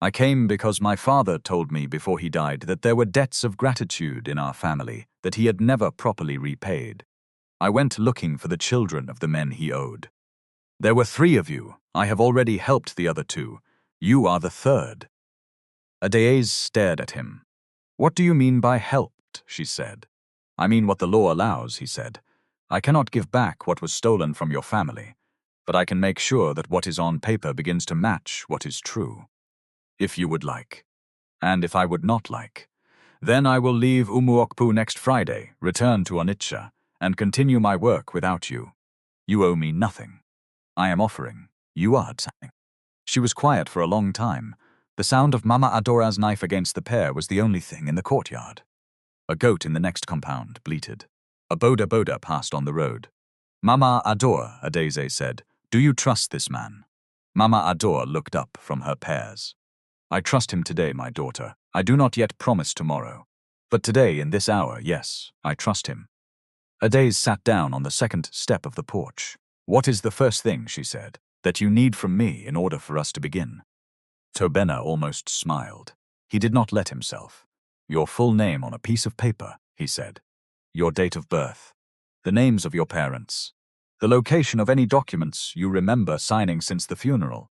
I came because my father told me before he died that there were debts of gratitude in our family that he had never properly repaid. I went looking for the children of the men he owed. There were 3 of you. I have already helped the other 2. You are the 3rd. Adaeze stared at him. What do you mean by helped? She said. I mean what the law allows, he said. I cannot give back what was stolen from your family, but I can make sure that what is on paper begins to match what is true. If you would like. And if I would not like, then I will leave Umuokpu next Friday, return to Onitsha, and continue my work without you. You owe me nothing. I am offering. You are something. She was quiet for a long time. The sound of Mama Adora's knife against the pear was the only thing in the courtyard. A goat in the next compound bleated. A boda passed on the road. Mama Adora, Adaeze said, do you trust this man? Mama Adora looked up from her pears. I trust him today, my daughter. I do not yet promise tomorrow. But today, in this hour, yes, I trust him. Adaeze sat down on the second step of the porch. What is the first thing, she said, that you need from me in order for us to begin? Tobena almost smiled. He did not let himself. Your full name on a piece of paper, he said. Your date of birth. The names of your parents. The location of any documents you remember signing since the funeral.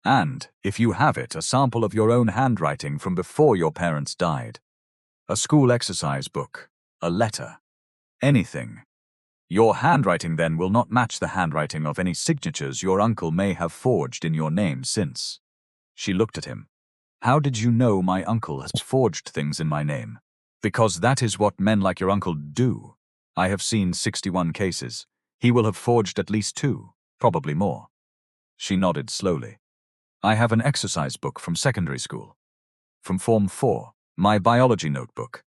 And, if you have it, a sample of your own handwriting from before your parents died. A school exercise book. A letter. Anything. Your handwriting then will not match the handwriting of any signatures your uncle may have forged in your name since. She looked at him. How did you know my uncle has forged things in my name? Because that is what men like your uncle do. I have seen 61 cases. He will have forged at least 2, probably more. She nodded slowly. I have an exercise book from secondary school. From Form 4, my biology notebook.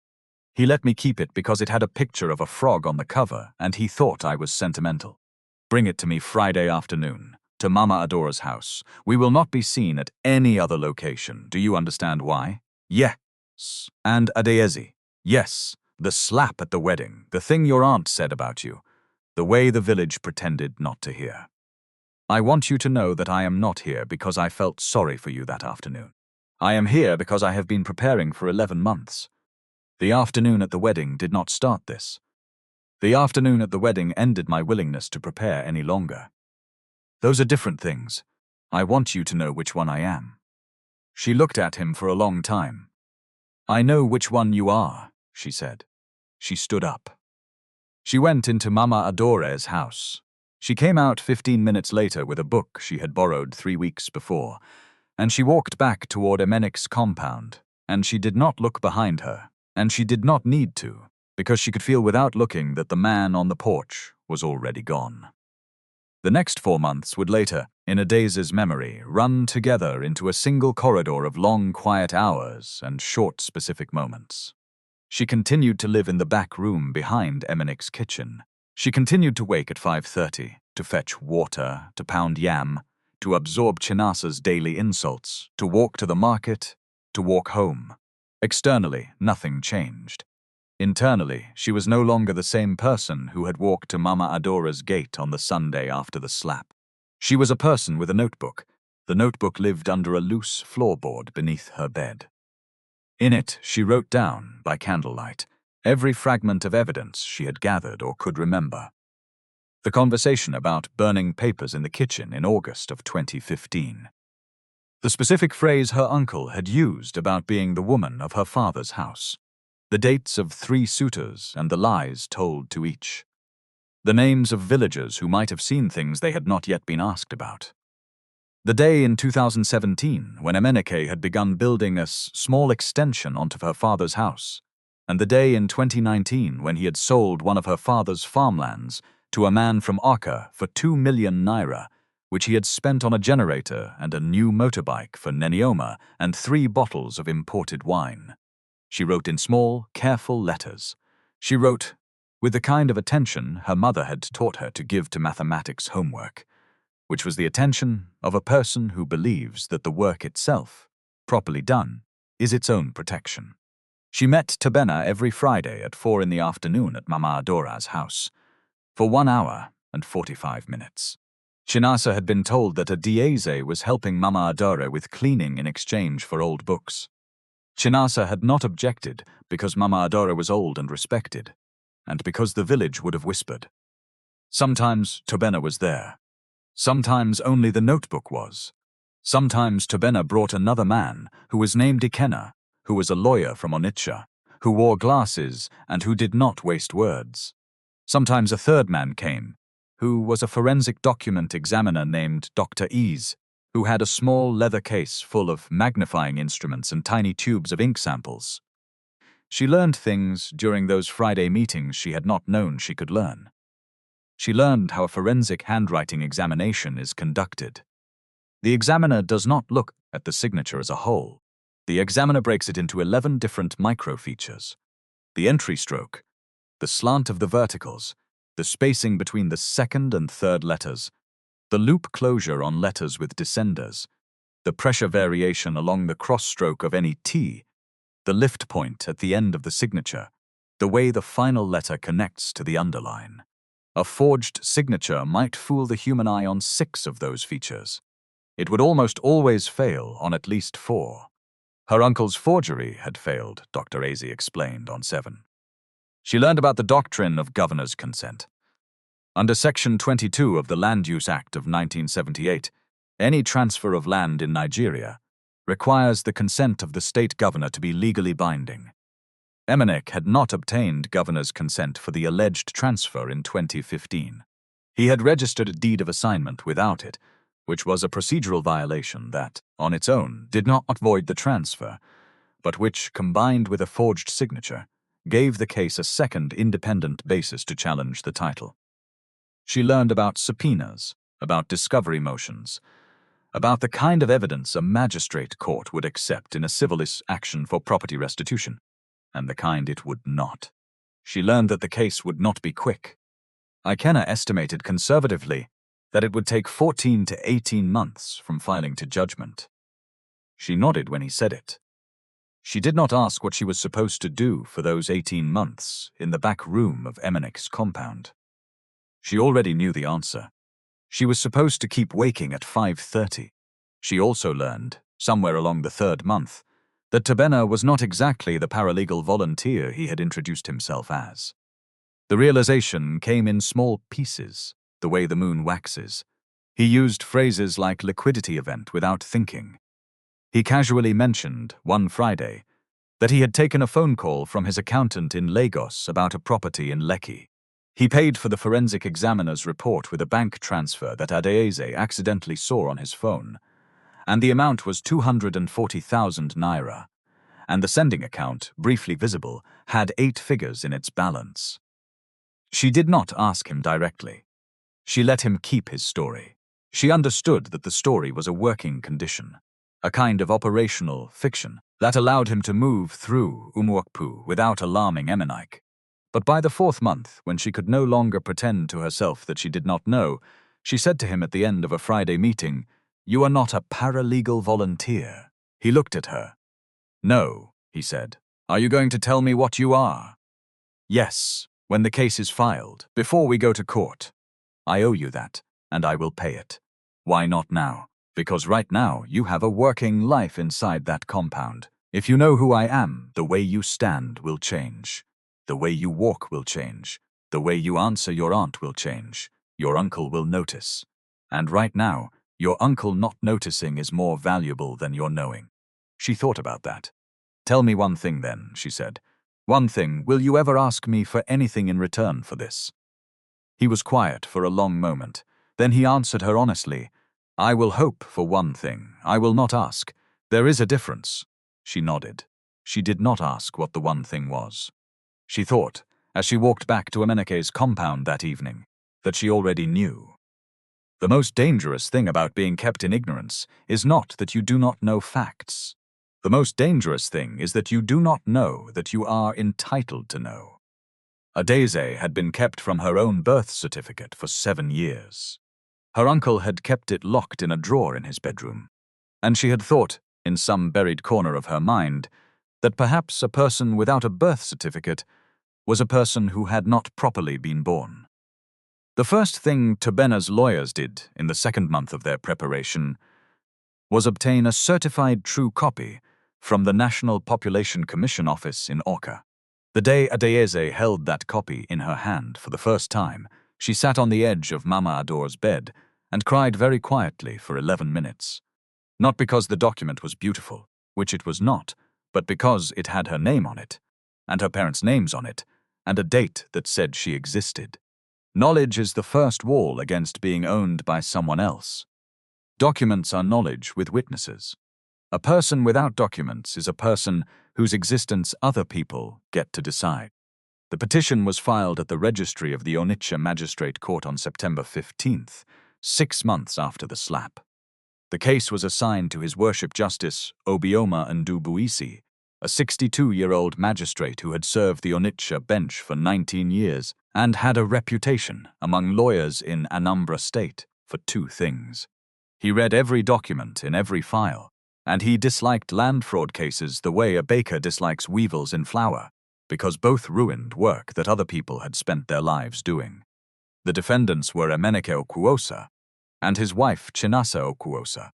He let me keep it because it had a picture of a frog on the cover and he thought I was sentimental. Bring it to me Friday afternoon, to Mama Adora's house. We will not be seen at any other location. Do you understand why? Yes. And Adaeze. Yes. The slap at the wedding, the thing your aunt said about you, the way the village pretended not to hear. I want you to know that I am not here because I felt sorry for you that afternoon. I am here because I have been preparing for 11 months. The afternoon at the wedding did not start this. The afternoon at the wedding ended my willingness to prepare any longer. Those are different things. I want you to know which one I am. She looked at him for a long time. I know which one you are, she said. She stood up. She went into Mama Adore's house. She came out 15 minutes later with a book she had borrowed 3 weeks before, and she walked back toward Emenik's compound, and she did not look behind her, and she did not need to, because she could feel without looking that the man on the porch was already gone. The next 4 months would later, in Adaeze's memory, run together into a single corridor of long, quiet hours and short, specific moments. She continued to live in the back room behind Emenik's kitchen. She continued to wake at 5:30, to fetch water, to pound yam, to absorb Chinasa's daily insults, to walk to the market, to walk home. Externally, nothing changed. Internally, she was no longer the same person who had walked to Mama Adora's gate on the Sunday after the slap. She was a person with a notebook. The notebook lived under a loose floorboard beneath her bed. In it, she wrote down, by candlelight, every fragment of evidence she had gathered or could remember. The conversation about burning papers in the kitchen in August of 2015. The specific phrase her uncle had used about being the woman of her father's house. The dates of 3 suitors and the lies told to each. The names of villagers who might have seen things they had not yet been asked about. The day in 2017 when Emenike had begun building a small extension onto her father's house, and the day in 2019 when he had sold one of her father's farmlands to a man from Arca for 2 million naira, which he had spent on a generator and a new motorbike for Nenioma and 3 bottles of imported wine. She wrote in small, careful letters. She wrote with the kind of attention her mother had taught her to give to mathematics homework, which was the attention of a person who believes that the work itself, properly done, is its own protection. She met Tabena every Friday at 4 in the afternoon at Mama Adora's house, for 1 hour and 45 minutes. Chinasa had been told that Adaeze was helping Mama Adora with cleaning in exchange for old books. Chinasa had not objected because Mama Adora was old and respected, and because the village would have whispered. Sometimes Tabena was there. Sometimes only the notebook was. Sometimes Tabena brought another man who was named Ikena, who was a lawyer from Onitsha, who wore glasses and who did not waste words. Sometimes a third man came, who was a forensic document examiner named Dr. Adaeze, who had a small leather case full of magnifying instruments and tiny tubes of ink samples. She learned things during those Friday meetings she had not known she could learn. She learned how a forensic handwriting examination is conducted. The examiner does not look at the signature as a whole. The examiner breaks it into 11 different micro-features. The entry stroke, the slant of the verticals, the spacing between the second and third letters, the loop closure on letters with descenders, the pressure variation along the cross-stroke of any T, the lift point at the end of the signature, the way the final letter connects to the underline. A forged signature might fool the human eye on 6 of those features. It would almost always fail on at least 4. Her uncle's forgery had failed, Dr. Adaeze explained on 7. She learned about the doctrine of governor's consent. Under Section 22 of the Land Use Act of 1978, any transfer of land in Nigeria requires the consent of the state governor to be legally binding. Emenike had not obtained governor's consent for the alleged transfer in 2015. He had registered a deed of assignment without it, which was a procedural violation that, on its own, did not void the transfer, but which, combined with a forged signature, gave the case a second independent basis to challenge the title. She learned about subpoenas, about discovery motions, about the kind of evidence a magistrate court would accept in a civil action for property restitution, and the kind it would not. She learned that the case would not be quick. Ikena estimated conservatively that it would take 14 to 18 months from filing to judgment. She nodded when he said it. She did not ask what she was supposed to do for those 18 months in the back room of Emenike's compound. She already knew the answer. She was supposed to keep waking at 5:30. She also learned, somewhere along the 3rd month, that Tabena was not exactly the paralegal volunteer he had introduced himself as. The realization came in small pieces, the way the moon waxes. He used phrases like liquidity event without thinking. He casually mentioned, one Friday, that he had taken a phone call from his accountant in Lagos about a property in Lekki. He paid for the forensic examiner's report with a bank transfer that Adaeze accidentally saw on his phone, and the amount was 240,000 naira, and the sending account, briefly visible, had 8 figures in its balance. She did not ask him directly. She let him keep his story. She understood that the story was a working condition, a kind of operational fiction that allowed him to move through Umuokpu without alarming Emenike. But by the 4th month, when she could no longer pretend to herself that she did not know, she said to him at the end of a Friday meeting, "You are not a paralegal volunteer." He looked at her. "No," he said. "Are you going to tell me what you are?" "Yes, when the case is filed, before we go to court. I owe you that, and I will pay it. Why not now? Because right now you have a working life inside that compound. If you know who I am, the way you stand will change. The way you walk will change. The way you answer your aunt will change. Your uncle will notice. And right now, your uncle not noticing is more valuable than your knowing. She thought about that. Tell me one thing then, she said. One thing, will you ever ask me for anything in return for this? He was quiet for a long moment. Then he answered her honestly. I will hope for one thing. I will not ask. There is a difference. She nodded. She did not ask what the one thing was. She thought, as she walked back to Emenike's compound that evening, that she already knew. The most dangerous thing about being kept in ignorance is not that you do not know facts. The most dangerous thing is that you do not know that you are entitled to know. Adaeze had been kept from her own birth certificate for 7 years. Her uncle had kept it locked in a drawer in his bedroom, and she had thought, in some buried corner of her mind, that perhaps a person without a birth certificate was a person who had not properly been born. The first thing Tobena's lawyers did in the second month of their preparation was obtain a certified true copy from the National Population Commission office in Oka. The day Adaeze held that copy in her hand for the first time, she sat on the edge of Mama Ador's bed and cried very quietly for 11 minutes. Not because the document was beautiful, which it was not, but because it had her name on it, and her parents' names on it, and a date that said she existed. Knowledge is the first wall against being owned by someone else. Documents are knowledge with witnesses. A person without documents is a person whose existence other people get to decide. The petition was filed at the registry of the Onitsha Magistrate Court on September 15th, 6 months after the slap. The case was assigned to His Worship Justice Obioma Ndubuisi, a 62-year-old magistrate who had served the Onitsha bench for 19 years and had a reputation among lawyers in Anambra State for 2 things. He read every document in every file, and he disliked land fraud cases the way a baker dislikes weevils in flour, because both ruined work that other people had spent their lives doing. The defendants were Emenike Okwuosa and his wife Chinasa Okwuosa.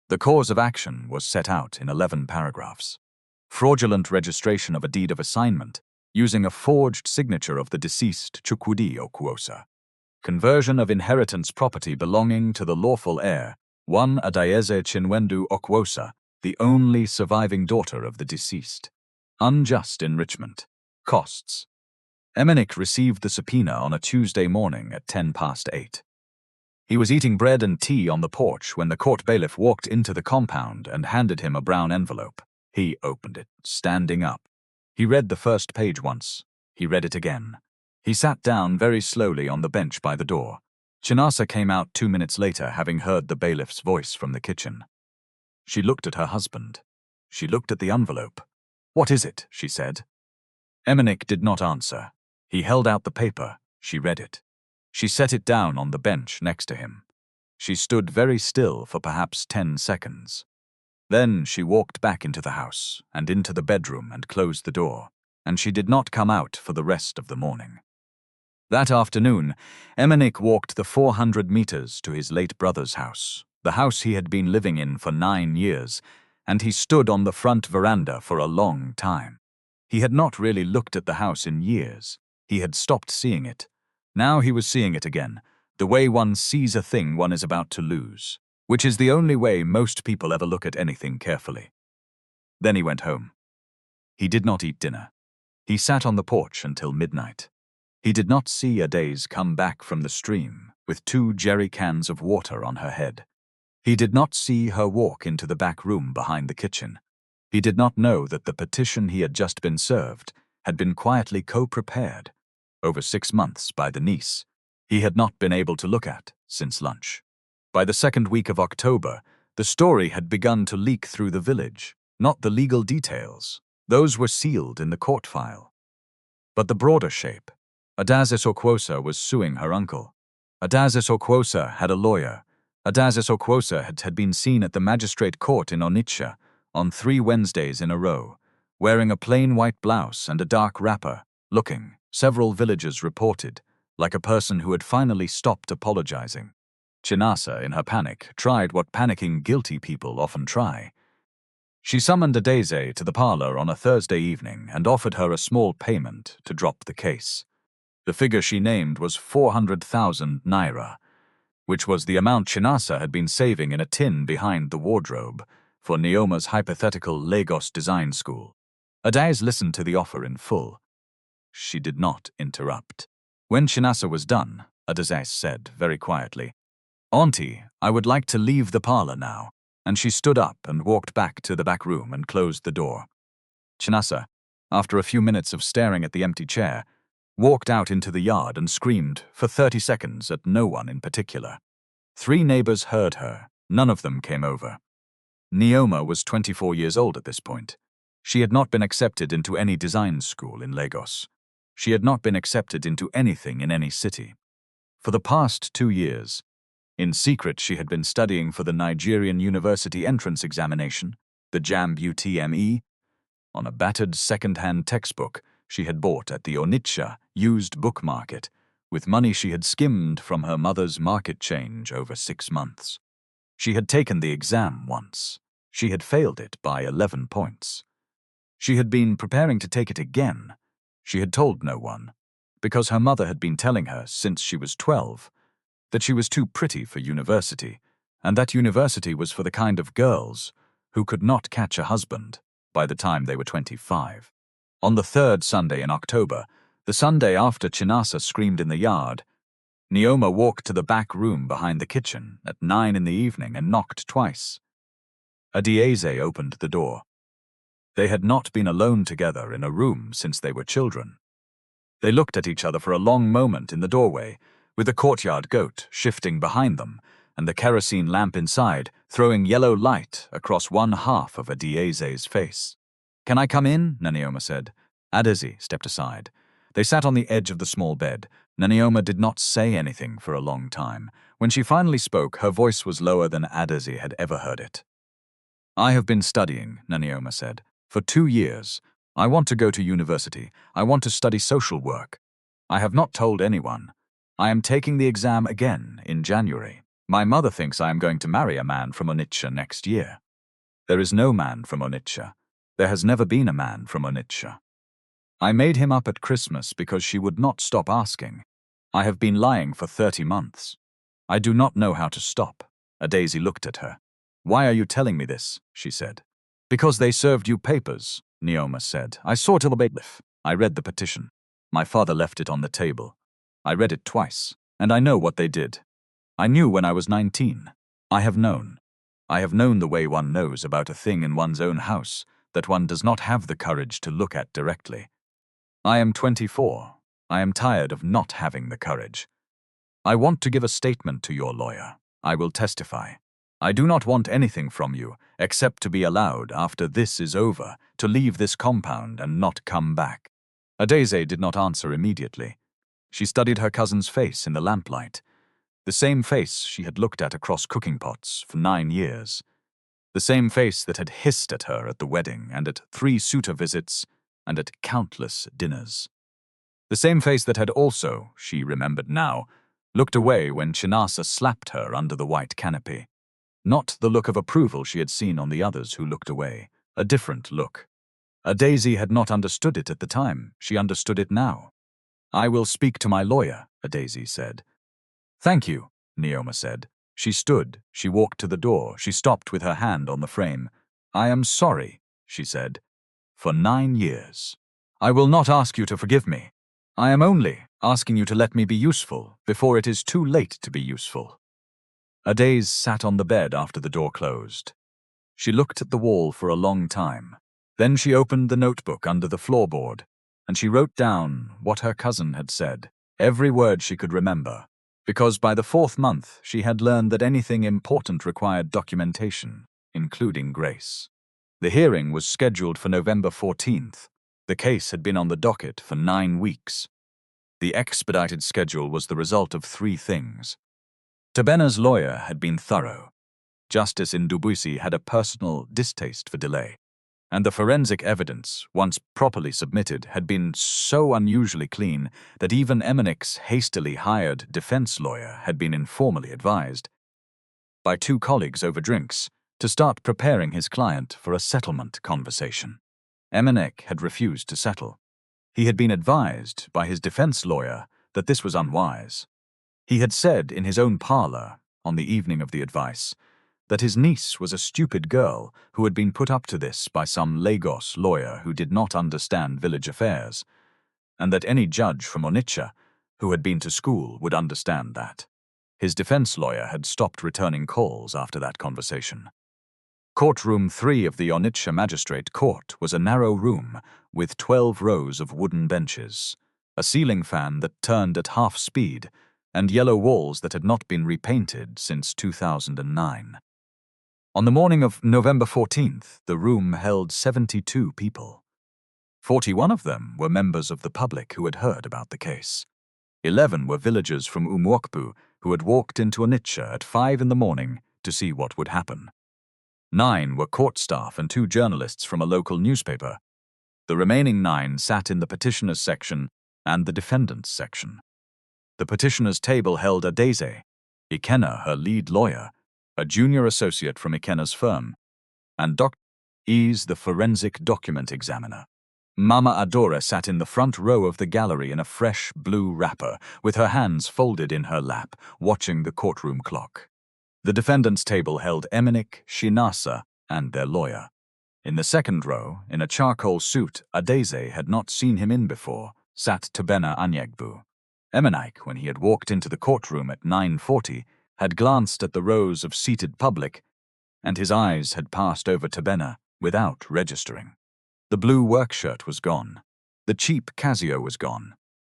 The cause of action was set out in 11 paragraphs. Fraudulent registration of a deed of assignment using a forged signature of the deceased Chukwudi Okwuosa. Conversion of inheritance property belonging to the lawful heir, one Adaeze Chinwendu Okwuosa, the only surviving daughter of the deceased. Unjust enrichment. Costs. Emenike received the subpoena on a Tuesday morning at 8:10. He was eating bread and tea on the porch when the court bailiff walked into the compound and handed him a brown envelope. He opened it, standing up. He read the first page once. He read it again. He sat down very slowly on the bench by the door. Chinasa came out 2 minutes later, having heard the bailiff's voice from the kitchen. She looked at her husband. She looked at the envelope. What is it? She said. Emenike did not answer. He held out the paper. She read it. She set it down on the bench next to him. She stood very still for perhaps 10 seconds. Then she walked back into the house and into the bedroom and closed the door, and she did not come out for the rest of the morning. That afternoon, Emenike walked the 400 meters to his late brother's house, the house he had been living in for 9 years, and he stood on the front veranda for a long time. He had not really looked at the house in years. He had stopped seeing it. Now he was seeing it again, the way one sees a thing one is about to lose, which is the only way most people ever look at anything carefully. Then he went home. He did not eat dinner. He sat on the porch until midnight. He did not see Adaeze come back from the stream with 2 jerry cans of water on her head. He did not see her walk into the back room behind the kitchen. He did not know that the petition he had just been served had been quietly co-prepared over 6 months by the niece he had not been able to look at since lunch. By the 2nd week of October, the story had begun to leak through the village, not the legal details. Those were sealed in the court file. But the broader shape. Adaeze Okwuosa was suing her uncle. Adaeze Okwuosa had a lawyer. Adaeze Okwuosa had been seen at the magistrate court in Onitsha on 3 Wednesdays in a row, wearing a plain white blouse and a dark wrapper, looking, several villagers reported, like a person who had finally stopped apologizing. Chinasa, in her panic, tried what panicking guilty people often try. She summoned Adaeze to the parlor on a Thursday evening and offered her a small payment to drop the case. The figure she named was 400,000 naira, which was the amount Chinasa had been saving in a tin behind the wardrobe for Neoma's hypothetical Lagos design school. Adaeze listened to the offer in full. She did not interrupt. When Chinasa was done, Adaeze said very quietly, "Auntie, I would like to leave the parlor now," and she stood up and walked back to the back room and closed the door. Chinasa, after a few minutes of staring at the empty chair, walked out into the yard and screamed for 30 seconds at no one in particular. 3 neighbors heard her. None of them came over. Neoma was 24 years old at this point. She had not been accepted into any design school in Lagos. She had not been accepted into anything in any city. For the past 2 years, in secret she had been studying for the Nigerian University entrance examination, the JAMB-UTME, on a battered second-hand textbook she had bought at the Onitsha used book market, with money she had skimmed from her mother's market change over 6 months. She had taken the exam once. She had failed it by 11 points. She had been preparing to take it again. She had told no one, because her mother had been telling her since she was 12 that she was too pretty for university, and that university was for the kind of girls who could not catch a husband by the time they were 25. On the 3rd Sunday in October, the Sunday after Chinasa screamed in the yard, Neoma walked to the back room behind the kitchen at 9 in the evening and knocked twice. Adaeze opened the door. They had not been alone together in a room since they were children. They looked at each other for a long moment in the doorway, with the courtyard goat shifting behind them and the kerosene lamp inside throwing yellow light across one half of Adaeze's face. "Can I come in?" Neoma said. Adaeze stepped aside. They sat on the edge of the small bed. Neoma did not say anything for a long time. When she finally spoke, her voice was lower than Adaeze had ever heard it. "I have been studying," Neoma said, "for 2 years. I want to go to university. I want to study social work. I have not told anyone. I am taking the exam again in January. My mother thinks I am going to marry a man from Onitsha next year. There is no man from Onitsha. There has never been a man from Onitsha. I made him up at Christmas because she would not stop asking. I have been lying for 30 months. I do not know how to stop." Adaeze looked at her. "Why are you telling me this?" she said. "Because they served you papers," Neoma said. "I saw to the bailiff. I read the petition. My father left it on the table. I read it twice, and I know what they did. I knew when I was 19. I have known. I have known the way one knows about a thing in one's own house that one does not have the courage to look at directly. I am 24. I am tired of not having the courage. I want to give a statement to your lawyer. I will testify. I do not want anything from you except to be allowed, after this is over, to leave this compound and not come back." Adaeze did not answer immediately. She studied her cousin's face in the lamplight, the same face she had looked at across cooking pots for 9 years, the same face that had hissed at her at the wedding and at 3 suitor visits and at countless dinners. The same face that had also, she remembered now, looked away when Chinasa slapped her under the white canopy. Not the look of approval she had seen on the others who looked away, a different look. Adaeze had not understood it at the time. She understood it now. "I will speak to my lawyer," Adaeze said. "Thank you," Neoma said. She stood, she walked to the door, she stopped with her hand on the frame. "I am sorry," she said, "for 9 years. I will not ask you to forgive me. I am only asking you to let me be useful before it is too late to be useful." Adaeze sat on the bed after the door closed. She looked at the wall for a long time. Then she opened the notebook under the floorboard, and she wrote down what her cousin had said, every word she could remember, because by the 4th month she had learned that anything important required documentation, including Grace. The hearing was scheduled for November 14th. The case had been on the docket for 9 weeks. The expedited schedule was the result of 3 things. Tabena's lawyer had been thorough. Justice Ndubuisi had a personal distaste for delay. And the forensic evidence, once properly submitted, had been so unusually clean that even Emanik's hastily hired defense lawyer had been informally advised by 2 colleagues over drinks to start preparing his client for a settlement conversation. Emanek had refused to settle. He had been advised by his defense lawyer that this was unwise. He had said in his own parlor, on the evening of the advice, that his niece was a stupid girl who had been put up to this by some Lagos lawyer who did not understand village affairs, and that any judge from Onitsha who had been to school would understand that. His defense lawyer had stopped returning calls after that conversation. Courtroom 3 of the Onitsha Magistrate Court was a narrow room with 12 rows of wooden benches, a ceiling fan that turned at half speed, and yellow walls that had not been repainted since 2009. On the morning of November 14th, the room held 72 people. 41 of them were members of the public who had heard about the case. 11 were villagers from Umwokpu who had walked into Onitsha at 5 in the morning to see what would happen. 9 were court staff and 2 journalists from a local newspaper. The remaining 9 sat in the petitioners section and the defendants section. The petitioners' table held Adaeze, Ikenna, her lead lawyer, a junior associate from Ikenna's firm, and Dr. Adaeze, the forensic document examiner. Mama Adora sat in the front row of the gallery in a fresh blue wrapper, with her hands folded in her lap, watching the courtroom clock. The defendants' table held Emanek, Shinasa, and their lawyer. In the second row, in a charcoal suit Adaeze had not seen him in before, sat Tobena Anyegbu. Emanek, when he had walked into the courtroom at 9:40, had glanced at the rows of seated public, and his eyes had passed over Tobena without registering. The blue workshirt was gone. The cheap Casio was gone.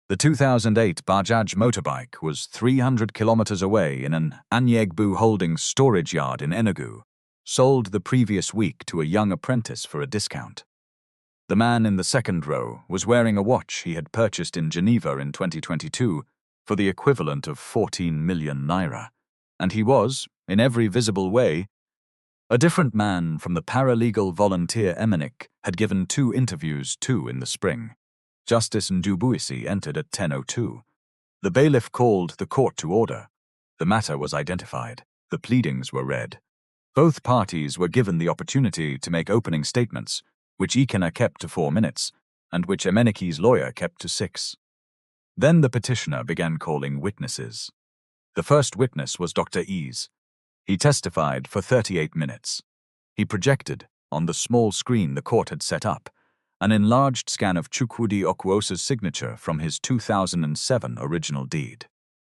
The 2008 Bajaj motorbike was 300 kilometers away in an Anyegbu Holdings storage yard in Enugu, sold the previous week to a young apprentice for a discount. The man in the second row was wearing a watch he had purchased in Geneva in 2022 for the equivalent of 14 million naira, and he was, in every visible way, a different man from the paralegal volunteer Emanek had given 2 interviews to in the spring. Justice Ndubuisi entered at 10:02. The bailiff called the court to order. The matter was identified. The pleadings were read. Both parties were given the opportunity to make opening statements, which Ikenna kept to 4 minutes, and which Emeneki's lawyer kept to 6. Then the petitioner began calling witnesses. The first witness was Dr. Adaeze. He testified for 38 minutes. He projected, on the small screen the court had set up, an enlarged scan of Chukwudi Okwuosa's signature from his 2007 original deed.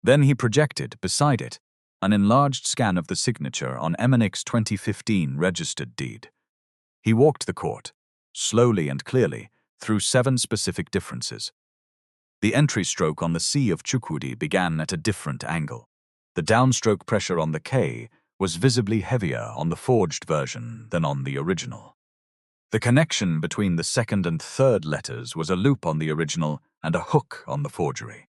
Then he projected, beside it, an enlarged scan of the signature on Emenek's 2015 registered deed. He walked the court, slowly and clearly, through 7 specific differences. The entry stroke on the C of Chukwudi began at a different angle. The downstroke pressure on the K was visibly heavier on the forged version than on the original. The connection between the second and third letters was a loop on the original and a hook on the forgery.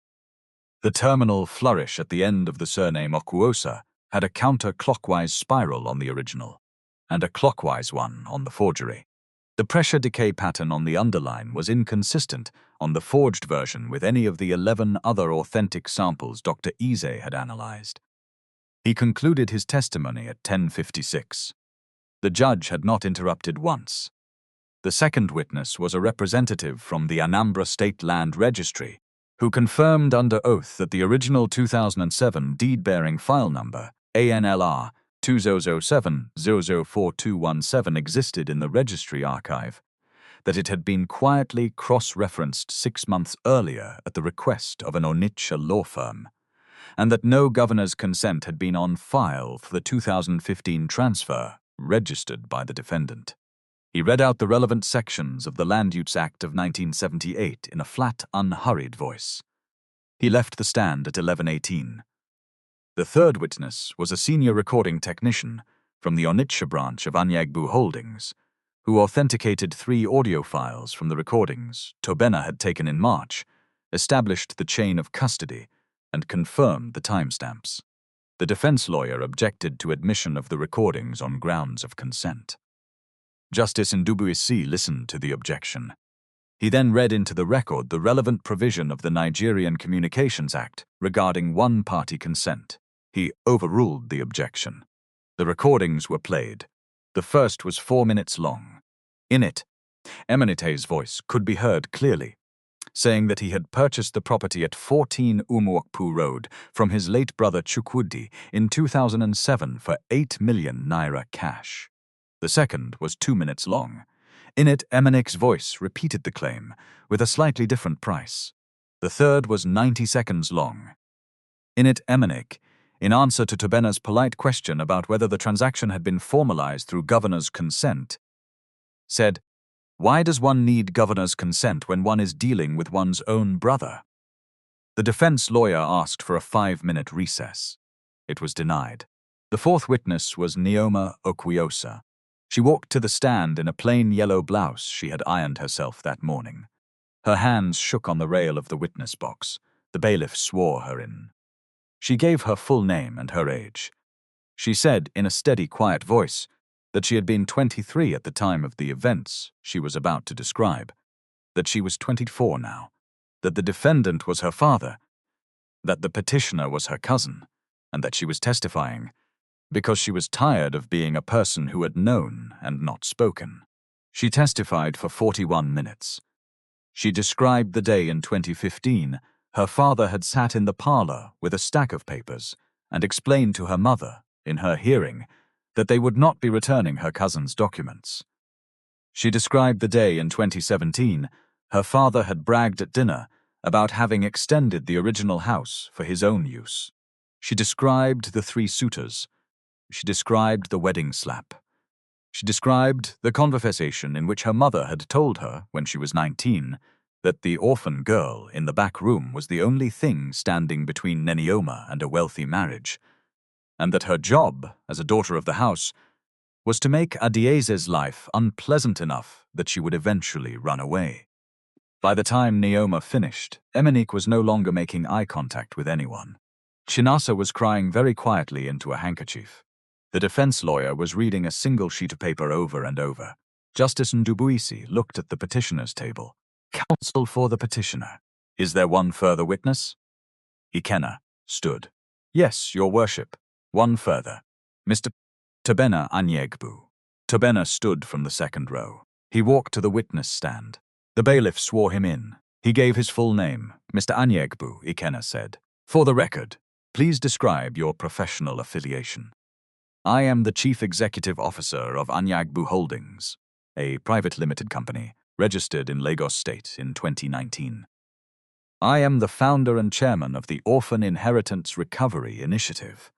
The terminal flourish at the end of the surname Okwuosa had a counter-clockwise spiral on the original, and a clockwise one on the forgery. The pressure decay pattern on the underline was inconsistent on the forged version with any of the 11 other authentic samples Dr. Adaeze had analyzed. He concluded his testimony at 10:56. The judge had not interrupted once. The second witness was a representative from the Anambra State Land Registry, who confirmed under oath that the original 2007 deed-bearing file number, ANLR 2007-004217, existed in the registry archive, that it had been quietly cross-referenced 6 months earlier at the request of an Onitsha law firm, and that no governor's consent had been on file for the 2015 transfer registered by the defendant. He read out the relevant sections of the Land Use Act of 1978 in a flat, unhurried voice. He left the stand at 11:18. The third witness was a senior recording technician from the Onitsha branch of Anyegbu Holdings, who authenticated 3 audio files from the recordings Tobena had taken in March, established the chain of custody, and confirmed the timestamps. The defense lawyer objected to admission of the recordings on grounds of consent. Justice Ndubuisi listened to the objection. He then read into the record the relevant provision of the Nigerian Communications Act regarding one-party consent. He overruled the objection. The recordings were played, The first was 4 minutes long. In it, Adaeze's voice could be heard clearly, saying that he had purchased the property at 14 Umuokpu Road from his late brother Chukwudi in 2007 for 8 million naira cash. The second was 2 minutes long. In it, Adaeze's voice repeated the claim, with a slightly different price. The third was 90 seconds long. In it, Adaeze, in answer to Tobena's polite question about whether the transaction had been formalized through governor's consent, said, "Why does one need governor's consent when one is dealing with one's own brother?" The defense lawyer asked for a 5-minute recess. It was denied. The fourth witness was Neoma Okwiosa. She walked to the stand in a plain yellow blouse she had ironed herself that morning. Her hands shook on the rail of the witness box. The bailiff swore her in. She gave her full name and her age. She said in a steady, quiet voice that she had been 23 at the time of the events she was about to describe, that she was 24 now, that the defendant was her father, that the petitioner was her cousin, and that she was testifying because she was tired of being a person who had known and not spoken. She testified for 41 minutes. She described the day in 2015 her father had sat in the parlor with a stack of papers and explained to her mother, in her hearing, that they would not be returning her cousin's documents. She described the day in 2017 her father had bragged at dinner about having extended the original house for his own use. She described the 3 suitors. She described the wedding slap. She described the conversation in which her mother had told her, when she was 19, that the orphan girl in the back room was the only thing standing between Neneoma and a wealthy marriage, and that her job, as a daughter of the house, was to make Adaeze's life unpleasant enough that she would eventually run away. By the time Neoma finished, Adaeze was no longer making eye contact with anyone. Chinasa was crying very quietly into a handkerchief. The defense lawyer was reading a single sheet of paper over and over. Justice Ndubuisi looked at the petitioner's table. "Counsel for the petitioner. Is there one further witness?" Ikenna stood. "Yes, your worship. One further. Mr. Tobena Anyegbu." Tobena stood from the second row. He walked to the witness stand. The bailiff swore him in. He gave his full name. "Mr. Anyegbu," Ikenna said. "For the record, please describe your professional affiliation." "I am the Chief Executive Officer of Anyegbu Holdings, a private limited company registered in Lagos State in 2019. I am the founder and chairman of the Orphan Inheritance Recovery Initiative,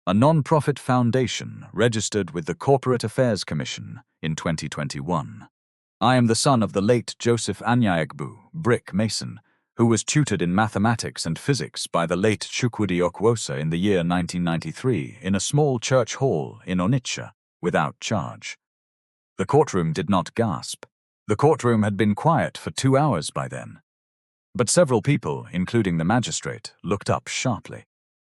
a non-profit foundation registered with the Corporate Affairs Commission in 2021. I am the son of the late Joseph Anyegbu, brick mason, who was tutored in mathematics and physics by the late Chukwudi Okwosa in the year 1993 in a small church hall in Onitsha, without charge." The courtroom did not gasp. The courtroom had been quiet for 2 hours by then. But several people, including the magistrate, looked up sharply.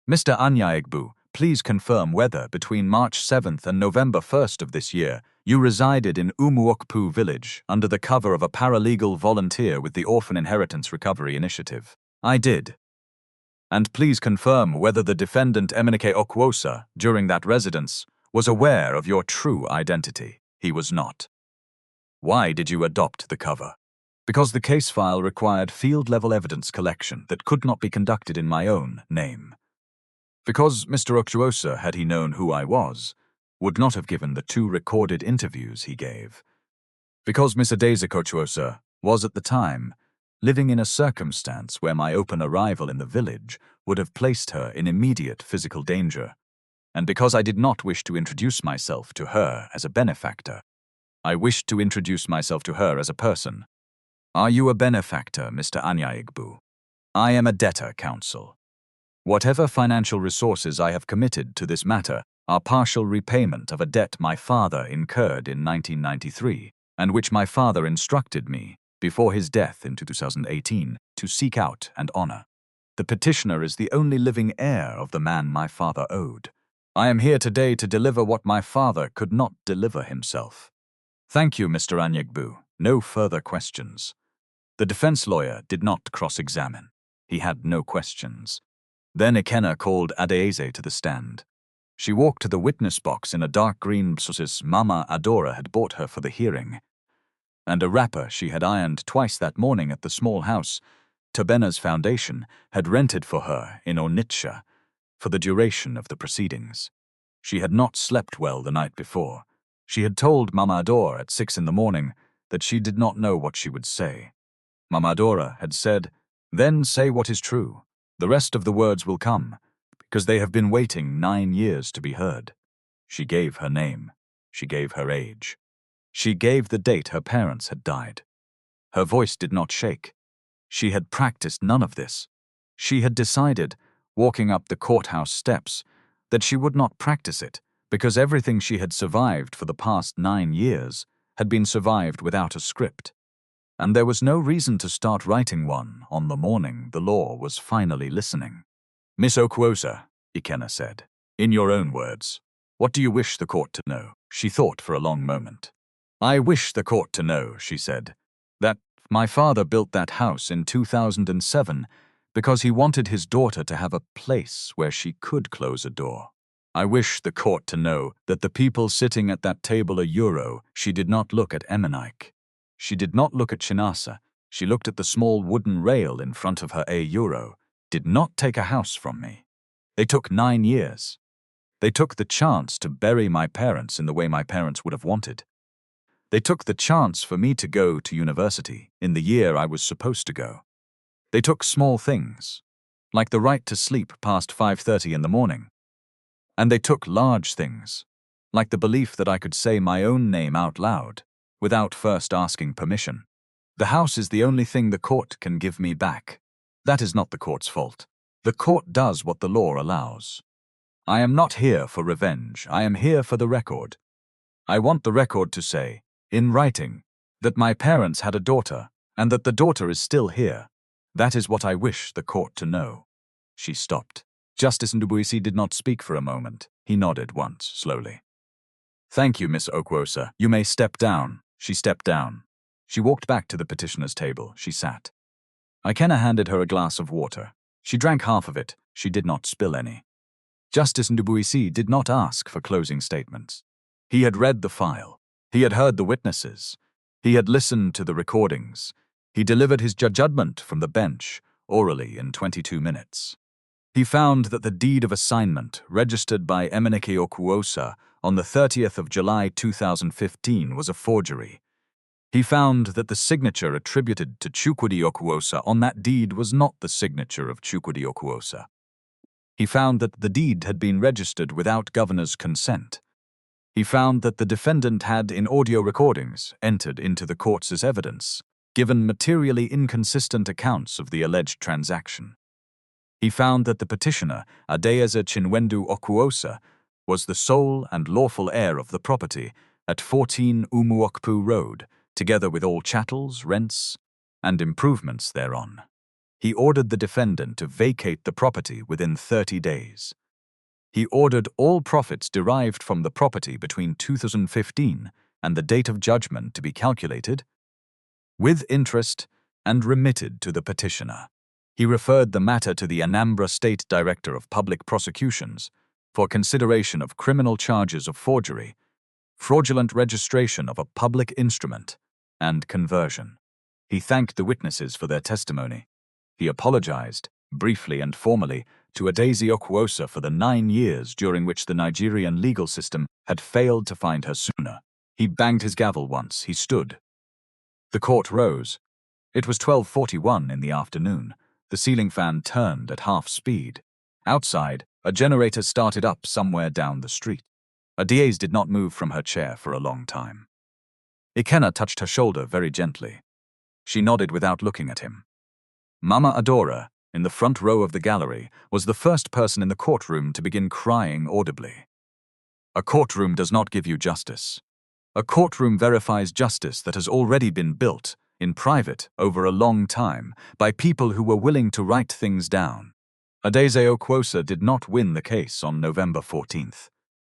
"Mr. Anyegbu, please confirm whether, between March 7th and November 1st of this year, you resided in Umuokpu village under the cover of a paralegal volunteer with the Orphan Inheritance Recovery Initiative." "I did." "And please confirm whether the defendant Emenike Okwosa, during that residence, was aware of your true identity." "He was not." "Why did you adopt the cover?" "Because the case file required field-level evidence collection that could not be conducted in my own name. Because Mr. Okwosa, had he known who I was, would not have given the 2 recorded interviews he gave. Because Miss Adaeze Okwosa was at the time living in a circumstance where my open arrival in the village would have placed her in immediate physical danger, and because I did not wish to introduce myself to her as a benefactor. I wished to introduce myself to her as a person." "Are you a benefactor, Mr. Anyegbu?" "I am a debtor, counsel. Whatever financial resources I have committed to this matter are partial repayment of a debt my father incurred in 1993, and which my father instructed me, before his death in 2018, to seek out and honor. The petitioner is the only living heir of the man my father owed. I am here today to deliver what my father could not deliver himself." "Thank you, Mr. Anyegbu. No further questions." The defense lawyer did not cross-examine. He had no questions. Then Ikenna called Adaeze to the stand. She walked to the witness box in a dark green suits Mama Adora had bought her for the hearing, and a wrapper she had ironed twice that morning at the small house Tabena's foundation had rented for her in Onitsha for the duration of the proceedings. She had not slept well the night before. She had told Mama Adora at 6 in the morning that she did not know what she would say. Mama Adora had said, "Then say what is true. The rest of the words will come, because they have been waiting 9 years to be heard." She gave her name. She gave her age. She gave the date her parents had died. Her voice did not shake. She had practiced none of this. She had decided, walking up the courthouse steps, that she would not practice it, because everything she had survived for the past 9 years had been survived without a script. And there was no reason to start writing one on the morning the law was finally listening. "Miss Okwuosa," Ikenna said, "in your own words, what do you wish the court to know?" She thought for a long moment. "I wish the court to know," she said, "that my father built that house in 2007 because he wanted his daughter to have a place where she could close a door. I wish the court to know that the people sitting at that table a euro, she did not look at Emenike. She did not look at Chinasa. She looked at the small wooden rail in front of her a euro, did not take a house from me. They took 9 years. They took the chance to bury my parents in the way my parents would have wanted. They took the chance for me to go to university in the year I was supposed to go. They took small things, like the right to sleep past 5:30 in the morning. And they took large things, like the belief that I could say my own name out loud, without first asking permission. The house is the only thing the court can give me back. That is not the court's fault. The court does what the law allows. I am not here for revenge. I am here for the record. I want the record to say, in writing, that my parents had a daughter, and that the daughter is still here. That is what I wish the court to know." She stopped. Justice Ndubuisi did not speak for a moment. He nodded once, slowly. "Thank you, Miss Okwuosa. You may step down." She stepped down. She walked back to the petitioner's table. She sat. Ikenna handed her a glass of water. She drank half of it. She did not spill any. Justice Ndubuisi did not ask for closing statements. He had read the file. He had heard the witnesses. He had listened to the recordings. He delivered his judgment from the bench, orally in 22 minutes. He found that the deed of assignment, registered by Emenike Okwuosa on the 30th of July 2015, was a forgery. He found that the signature attributed to Chukwudi Okwuosa on that deed was not the signature of Chukwudi Okwuosa. He found that the deed had been registered without governor's consent. He found that the defendant had, in audio recordings, entered into the courts as evidence, given materially inconsistent accounts of the alleged transaction. He found that the petitioner, Adaeze Chinwendu Okwuosa, was the sole and lawful heir of the property at 14 Umuokpu Road, together with all chattels, rents, and improvements thereon. He ordered the defendant to vacate the property within 30 days. He ordered all profits derived from the property between 2015 and the date of judgment to be calculated, with interest, and remitted to the petitioner. He referred the matter to the Anambra State Director of Public Prosecutions for consideration of criminal charges of forgery, fraudulent registration of a public instrument, and conversion. He thanked the witnesses for their testimony. He apologized, briefly and formally, to Adaeze Okwuosa for the 9 years during which the Nigerian legal system had failed to find her sooner. He banged his gavel once. He stood. The court rose. It was 12:41 in the afternoon. The ceiling fan turned at half speed. Outside, a generator started up somewhere down the street. Adaeze did not move from her chair for a long time. Ikenna touched her shoulder very gently. She nodded without looking at him. Mama Adora, in the front row of the gallery, was the first person in the courtroom to begin crying audibly. A courtroom does not give you justice. A courtroom verifies justice that has already been built, in private, over a long time, by people who were willing to write things down. Adaeze Okwuosa did not win the case on November 14th.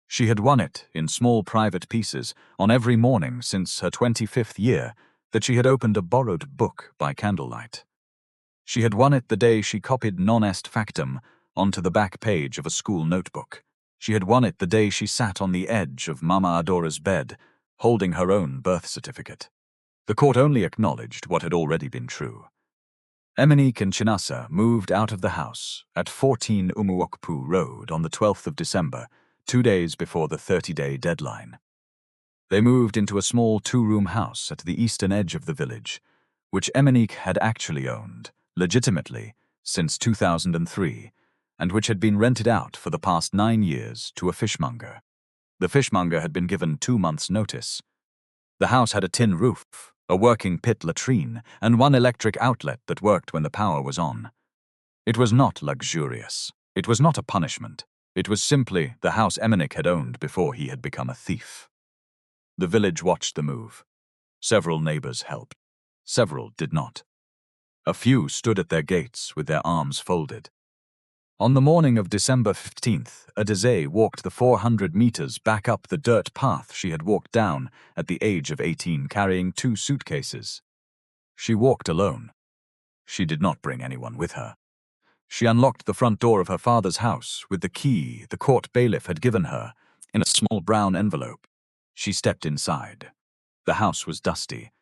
She had won it in small private pieces on every morning since her 25th year that she had opened a borrowed book by candlelight. She had won it the day she copied non est factum onto the back page of a school notebook. She had won it the day she sat on the edge of Mama Adora's bed, holding her own birth certificate. The court only acknowledged what had already been true. Eminique and Chinasa moved out of the house at 14 Umuokpu Road on the 12th of December, 2 days before the 30-day deadline. They moved into a small two-room house at the eastern edge of the village, which Eminique had actually owned, legitimately, since 2003, and which had been rented out for the past 9 years to a fishmonger. The fishmonger had been given 2 months' notice. The house had a tin roof, a working pit latrine, and 1 electric outlet that worked when the power was on. It was not luxurious. It was not a punishment. It was simply the house Eminique had owned before he had become a thief. The village watched the move. Several neighbors helped. Several did not. A few stood at their gates with their arms folded. On the morning of December 15th, Adaeze walked the 400 meters back up the dirt path she had walked down at the age of 18 carrying 2 suitcases. She walked alone. She did not bring anyone with her. She unlocked the front door of her father's house with the key the court bailiff had given her in a small brown envelope. She stepped inside. The house was dusty.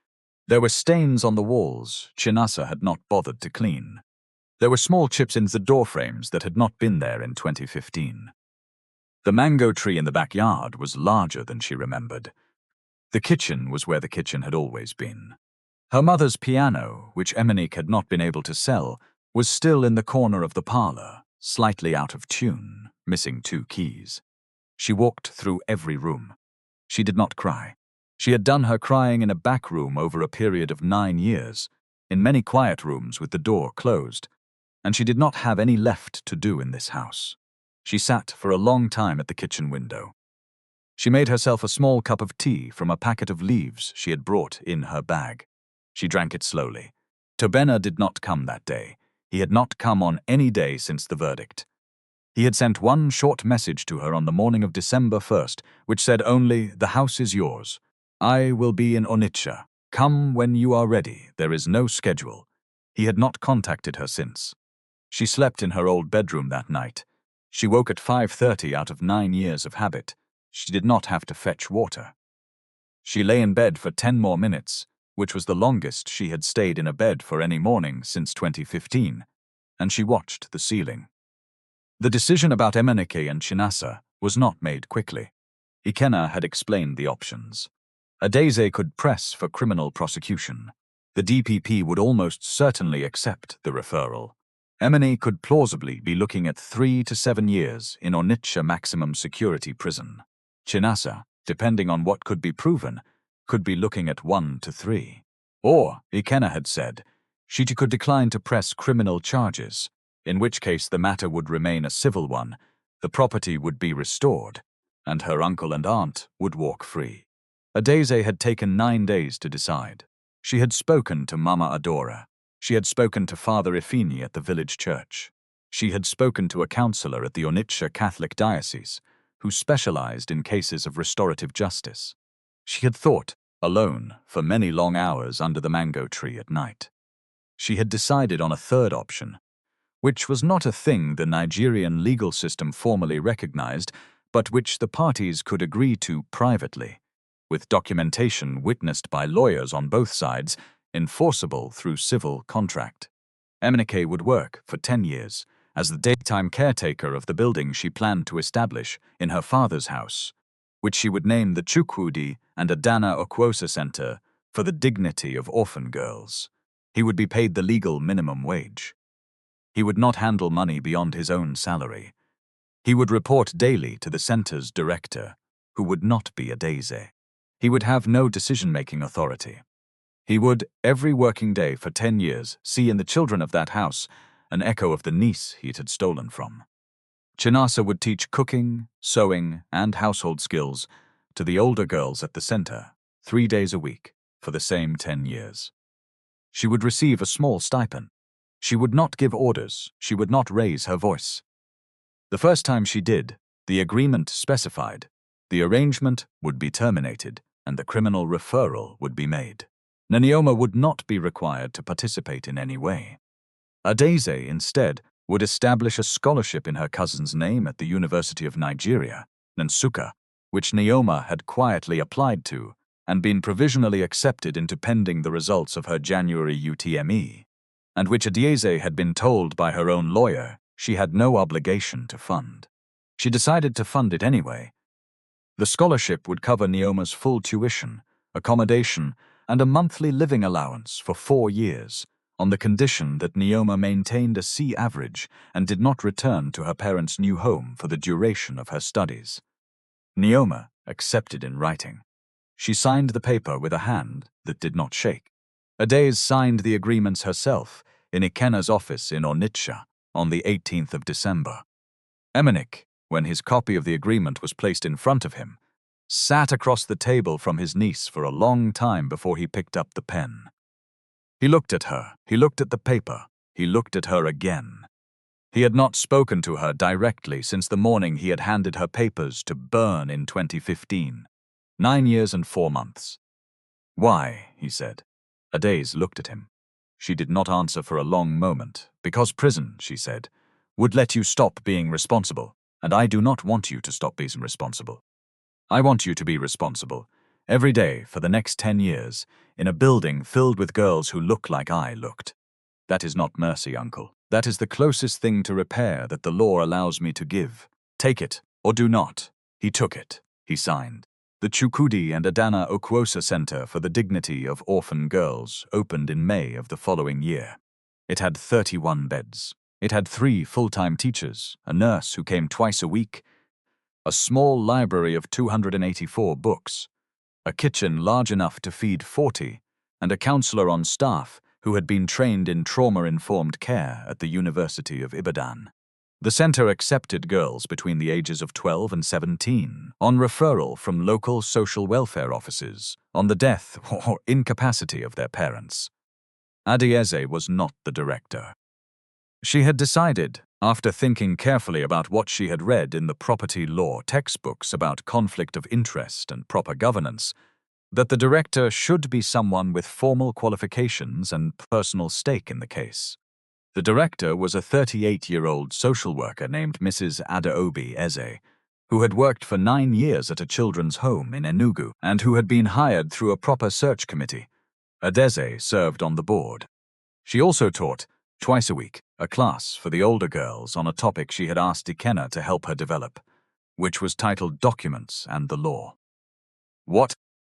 There were stains on the walls Chinasa had not bothered to clean. There were small chips in the door frames that had not been there in 2015. The mango tree in the backyard was larger than she remembered. The kitchen was where the kitchen had always been. Her mother's piano, which Eminique had not been able to sell, was still in the corner of the parlor, slightly out of tune, missing 2 keys. She walked through every room. She did not cry. She had done her crying in a back room over a period of 9 years, in many quiet rooms with the door closed, and she did not have any left to do in this house. She sat for a long time at the kitchen window. She made herself a small cup of tea from a packet of leaves she had brought in her bag. She drank it slowly. Tobena did not come that day. He had not come on any day since the verdict. He had sent 1 short message to her on the morning of December 1st, which said only, "The house is yours. I will be in Onitsha. Come when you are ready. There is no schedule." He had not contacted her since. She slept in her old bedroom that night. She woke at 5:30 out of 9 years of habit. She did not have to fetch water. She lay in bed for 10 more minutes, which was the longest she had stayed in a bed for any morning since 2015, and she watched the ceiling. The decision about Emenike and Chinasa was not made quickly. Ikenna had explained the options. Adaeze could press for criminal prosecution. The DPP would almost certainly accept the referral. Emini could plausibly be looking at 3 to 7 years in Onitsha maximum security prison. Chinasa, depending on what could be proven, could be looking at 1 to 3. Or, Ikenna had said, she could decline to press criminal charges, in which case the matter would remain a civil one, the property would be restored, and her uncle and aunt would walk free. Adaeze had taken 9 days to decide. She had spoken to Mama Adora. She had spoken to Father Ifini at the village church. She had spoken to a counselor at the Onitsha Catholic Diocese, who specialized in cases of restorative justice. She had thought, alone, for many long hours under the mango tree at night. She had decided on a third option, which was not a thing the Nigerian legal system formally recognized, but which the parties could agree to privately, with documentation witnessed by lawyers on both sides, enforceable through civil contract. Emenike would work for 10 years as the daytime caretaker of the building she planned to establish in her father's house, which she would name the Chukwudi and Adana Okwosa Center for the dignity of orphan girls. He would be paid the legal minimum wage. He would not handle money beyond his own salary. He would report daily to the center's director, who would not be Adaeze. He would have no decision-making authority. He would, every working day for 10 years, see in the children of that house an echo of the niece he had stolen from. Chinasa would teach cooking, sewing, and household skills to the older girls at the center, 3 days a week, for the same 10 years. She would receive a small stipend. She would not give orders. She would not raise her voice. The first time she did, the agreement specified, the arrangement would be terminated and the criminal referral would be made. Nanioma would not be required to participate in any way. Adaeze, instead, would establish a scholarship in her cousin's name at the University of Nigeria, Nsukka, which Neoma had quietly applied to and been provisionally accepted into pending the results of her January UTME, and which Adaeze had been told by her own lawyer she had no obligation to fund. She decided to fund it anyway. The scholarship would cover Neoma's full tuition, accommodation, and a monthly living allowance for 4 years, on the condition that Neoma maintained a C average and did not return to her parents' new home for the duration of her studies. Neoma accepted in writing. She signed the paper with a hand that did not shake. Adaeze signed the agreements herself in Ikenna's office in Onitsha on the 18th of December. Emenik, when his copy of the agreement was placed in front of him, sat across the table from his niece for a long time before he picked up the pen. He looked at her, he looked at the paper, he looked at her again. He had not spoken to her directly since the morning he had handed her papers to burn in 2015. 9 years and 4 months. "Why?" he said. Adaeze looked at him. She did not answer for a long moment. "Because prison," she said, "would let you stop being responsible, and I do not want you to stop being responsible. I want you to be responsible, every day for the next 10 years, in a building filled with girls who look like I looked. That is not mercy, uncle. That is the closest thing to repair that the law allows me to give. Take it, or do not." He took it. He signed. The Chukwudi and Adana Okwosa Center for the Dignity of Orphan Girls opened in May of the following year. It had 31 beds. It had 3 full-time teachers, a nurse who came twice a week, a small library of 284 books, a kitchen large enough to feed 40, and a counselor on staff who had been trained in trauma-informed care at the University of Ibadan. The center accepted girls between the ages of 12 and 17 on referral from local social welfare offices on the death or incapacity of their parents. Adaeze was not the director. She had decided, after thinking carefully about what she had read in the property law textbooks about conflict of interest and proper governance, that the director should be someone with formal qualifications and personal stake in the case. The director was a 38-year-old social worker named Mrs. Adaeze, who had worked for 9 years at a children's home in Enugu and who had been hired through a proper search committee. Adaeze served on the board. She also taught, twice a week, a class for the older girls on a topic she had asked Ikenna to help her develop, which was titled Documents and the Law. What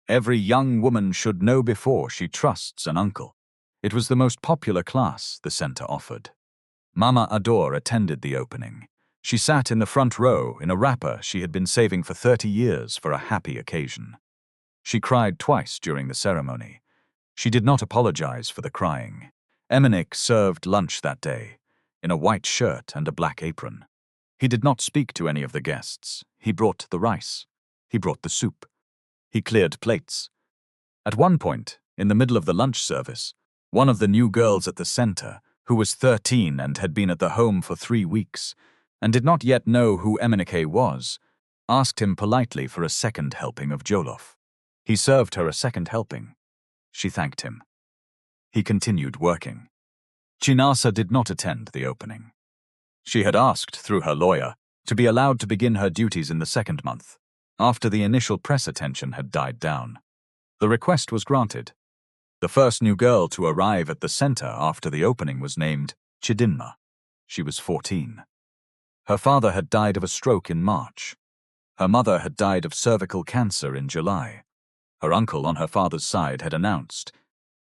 every young woman should know before she trusts an uncle. It was the most popular class the center offered. Mama Adore attended the opening. She sat in the front row in a wrapper she had been saving for 30 years for a happy occasion. She cried twice during the ceremony. She did not apologize for the crying. Emenik served lunch that day, in a white shirt and a black apron. He did not speak to any of the guests. He brought the rice. He brought the soup. He cleared plates. At one point, in the middle of the lunch service, one of the new girls at the center, who was 13 and had been at the home for 3 weeks, and did not yet know who Emenike was, asked him politely for a second helping of jollof. He served her a second helping. She thanked him. He continued working. Chinasa did not attend the opening. She had asked, through her lawyer, to be allowed to begin her duties in the 2nd month, after the initial press attention had died down. The request was granted. The first new girl to arrive at the center after the opening was named Chidinma. She was 14. Her father had died of a stroke in March. Her mother had died of cervical cancer in July. Her uncle on her father's side had announced,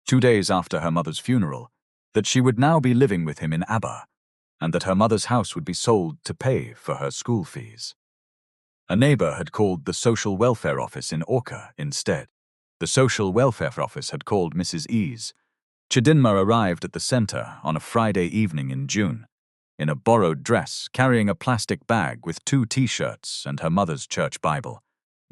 2 days after her mother's funeral, that she would now be living with him in Aba, and that her mother's house would be sold to pay for her school fees. A neighbor had called the social welfare office in Orca instead. The social welfare office had called Mrs. Ease. Chidinma arrived at the center on a Friday evening in June, in a borrowed dress, carrying a plastic bag with 2 T-shirts and her mother's church Bible.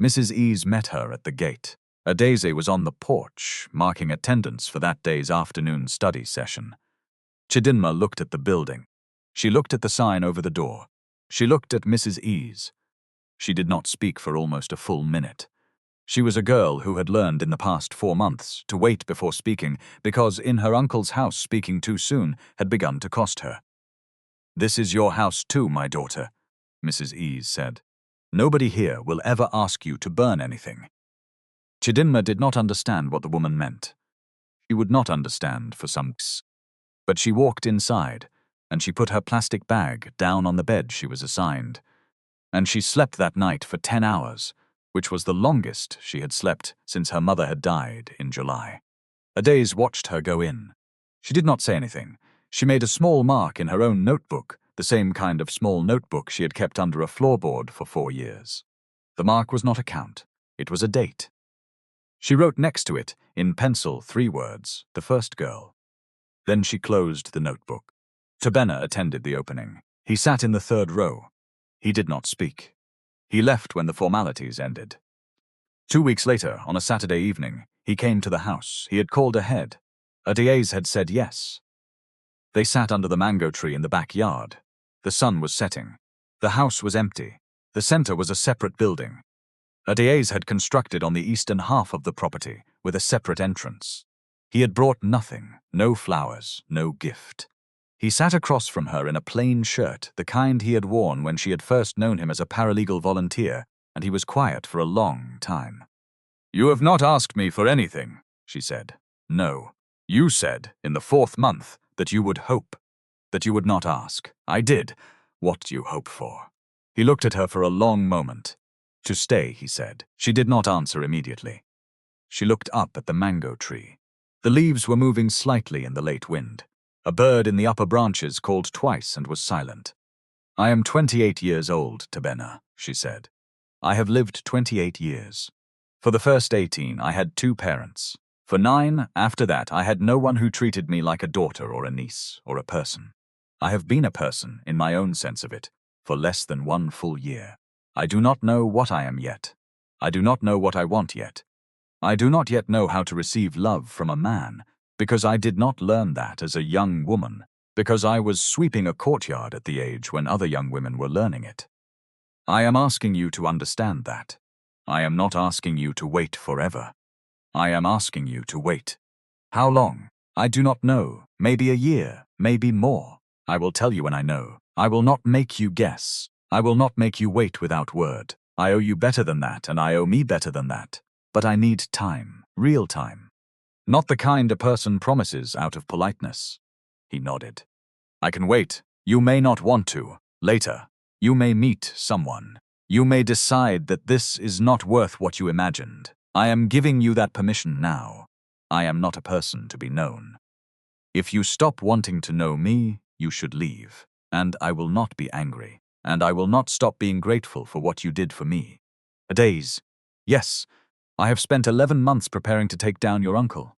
Mrs. Ease met her at the gate. Adaeze was on the porch, marking attendance for that day's afternoon study session. Chidinma looked at the building. She looked at the sign over the door. She looked at Mrs. Ease. She did not speak for almost a full minute. She was a girl who had learned in the past 4 months to wait before speaking because in her uncle's house speaking too soon had begun to cost her. "This is your house too, my daughter," Mrs. Adaeze said. "Nobody here will ever ask you to burn anything." Chidinma did not understand what the woman meant. She would not understand for some weeks. But she walked inside, and she put her plastic bag down on the bed she was assigned. And she slept that night for 10 hours, which was the longest she had slept since her mother had died in July. Adaeze watched her go in. She did not say anything. She made a small mark in her own notebook, the same kind of small notebook she had kept under a floorboard for 4 years. The mark was not a count. It was a date. She wrote next to it, in pencil, 3 words, "The first girl." Then she closed the notebook. Tabena attended the opening. He sat in the 3rd row. He did not speak. He left when the formalities ended. 2 weeks later, on a Saturday evening, he came to the house. He had called ahead. Adaeze had said yes. They sat under the mango tree in the backyard. The sun was setting. The house was empty. The center was a separate building. Adaeze had constructed on the eastern half of the property, with a separate entrance. He had brought nothing, no flowers, no gift. He sat across from her in a plain shirt, the kind he had worn when she had first known him as a paralegal volunteer, and he was quiet for a long time. "You have not asked me for anything," she said. "No. You said, in the 4th month, that you would hope, that you would not ask. I did. What do you hope for?" He looked at her for a long moment. "To stay," he said. She did not answer immediately. She looked up at the mango tree. The leaves were moving slightly in the late wind. A bird in the upper branches called twice and was silent. "I am 28 years old, Tabena," she said. "I have lived 28 years. For the first 18, I had 2 parents. For 9, after that, I had no one who treated me like a daughter or a niece or a person. I have been a person, in my own sense of it, for less than 1 full year. I do not know what I am yet. I do not know what I want yet. I do not yet know how to receive love from a man, because I did not learn that as a young woman, because I was sweeping a courtyard at the age when other young women were learning it. I am asking you to understand that. I am not asking you to wait forever. I am asking you to wait. How long? I do not know. Maybe a year, maybe more. I will tell you when I know. I will not make you guess. I will not make you wait without word. I owe you better than that, and I owe me better than that. But I need time, real time. Not the kind a person promises out of politeness." He nodded. "I can wait. You may not want to. Later. You may meet someone. You may decide that this is not worth what you imagined. I am giving you that permission now. I am not a person to be known. If you stop wanting to know me, you should leave. And I will not be angry. And I will not stop being grateful for what you did for me. Adaeze, yes, I have spent 11 months preparing to take down your uncle.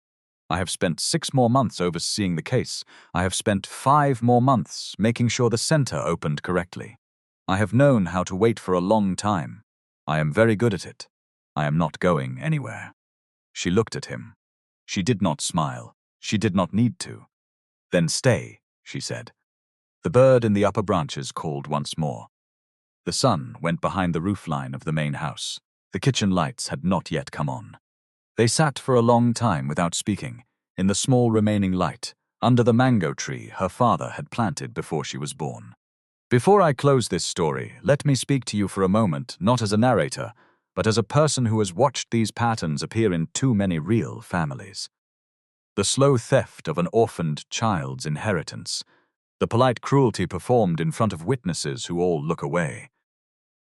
I have spent 6 more months overseeing the case. I have spent 5 more months making sure the center opened correctly. I have known how to wait for a long time. I am very good at it. I am not going anywhere." She looked at him. She did not smile. She did not need to. "Then stay," she said. The bird in the upper branches called once more. The sun went behind the roofline of the main house. The kitchen lights had not yet come on. They sat for a long time without speaking, in the small remaining light, under the mango tree her father had planted before she was born. Before I close this story, let me speak to you for a moment, not as a narrator, but as a person who has watched these patterns appear in too many real families. The slow theft of an orphaned child's inheritance, the polite cruelty performed in front of witnesses who all look away,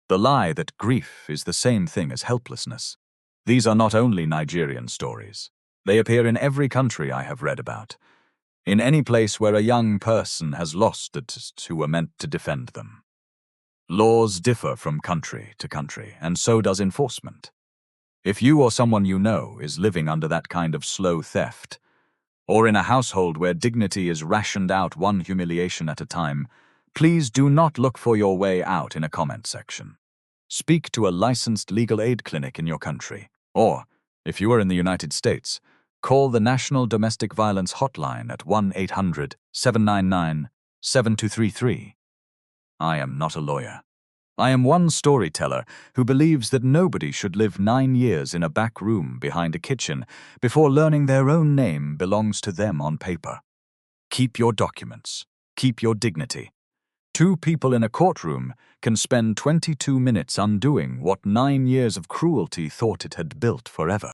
the lie that grief is the same thing as helplessness. These are not only Nigerian stories. They appear in every country I have read about, in any place where a young person has lost it who were meant to defend them. Laws differ from country to country, and so does enforcement. If you or someone you know is living under that kind of slow theft, or in a household where dignity is rationed out one humiliation at a time, please do not look for your way out in a comment section. Speak to a licensed legal aid clinic in your country, or, if you are in the United States, call the National Domestic Violence Hotline at 1-800-799-7233. I am not a lawyer. I am one storyteller who believes that nobody should live 9 years in a back room behind a kitchen before learning their own name belongs to them on paper. Keep your documents. Keep your dignity. Two people in a courtroom can spend 22 minutes undoing what 9 years of cruelty thought it had built forever.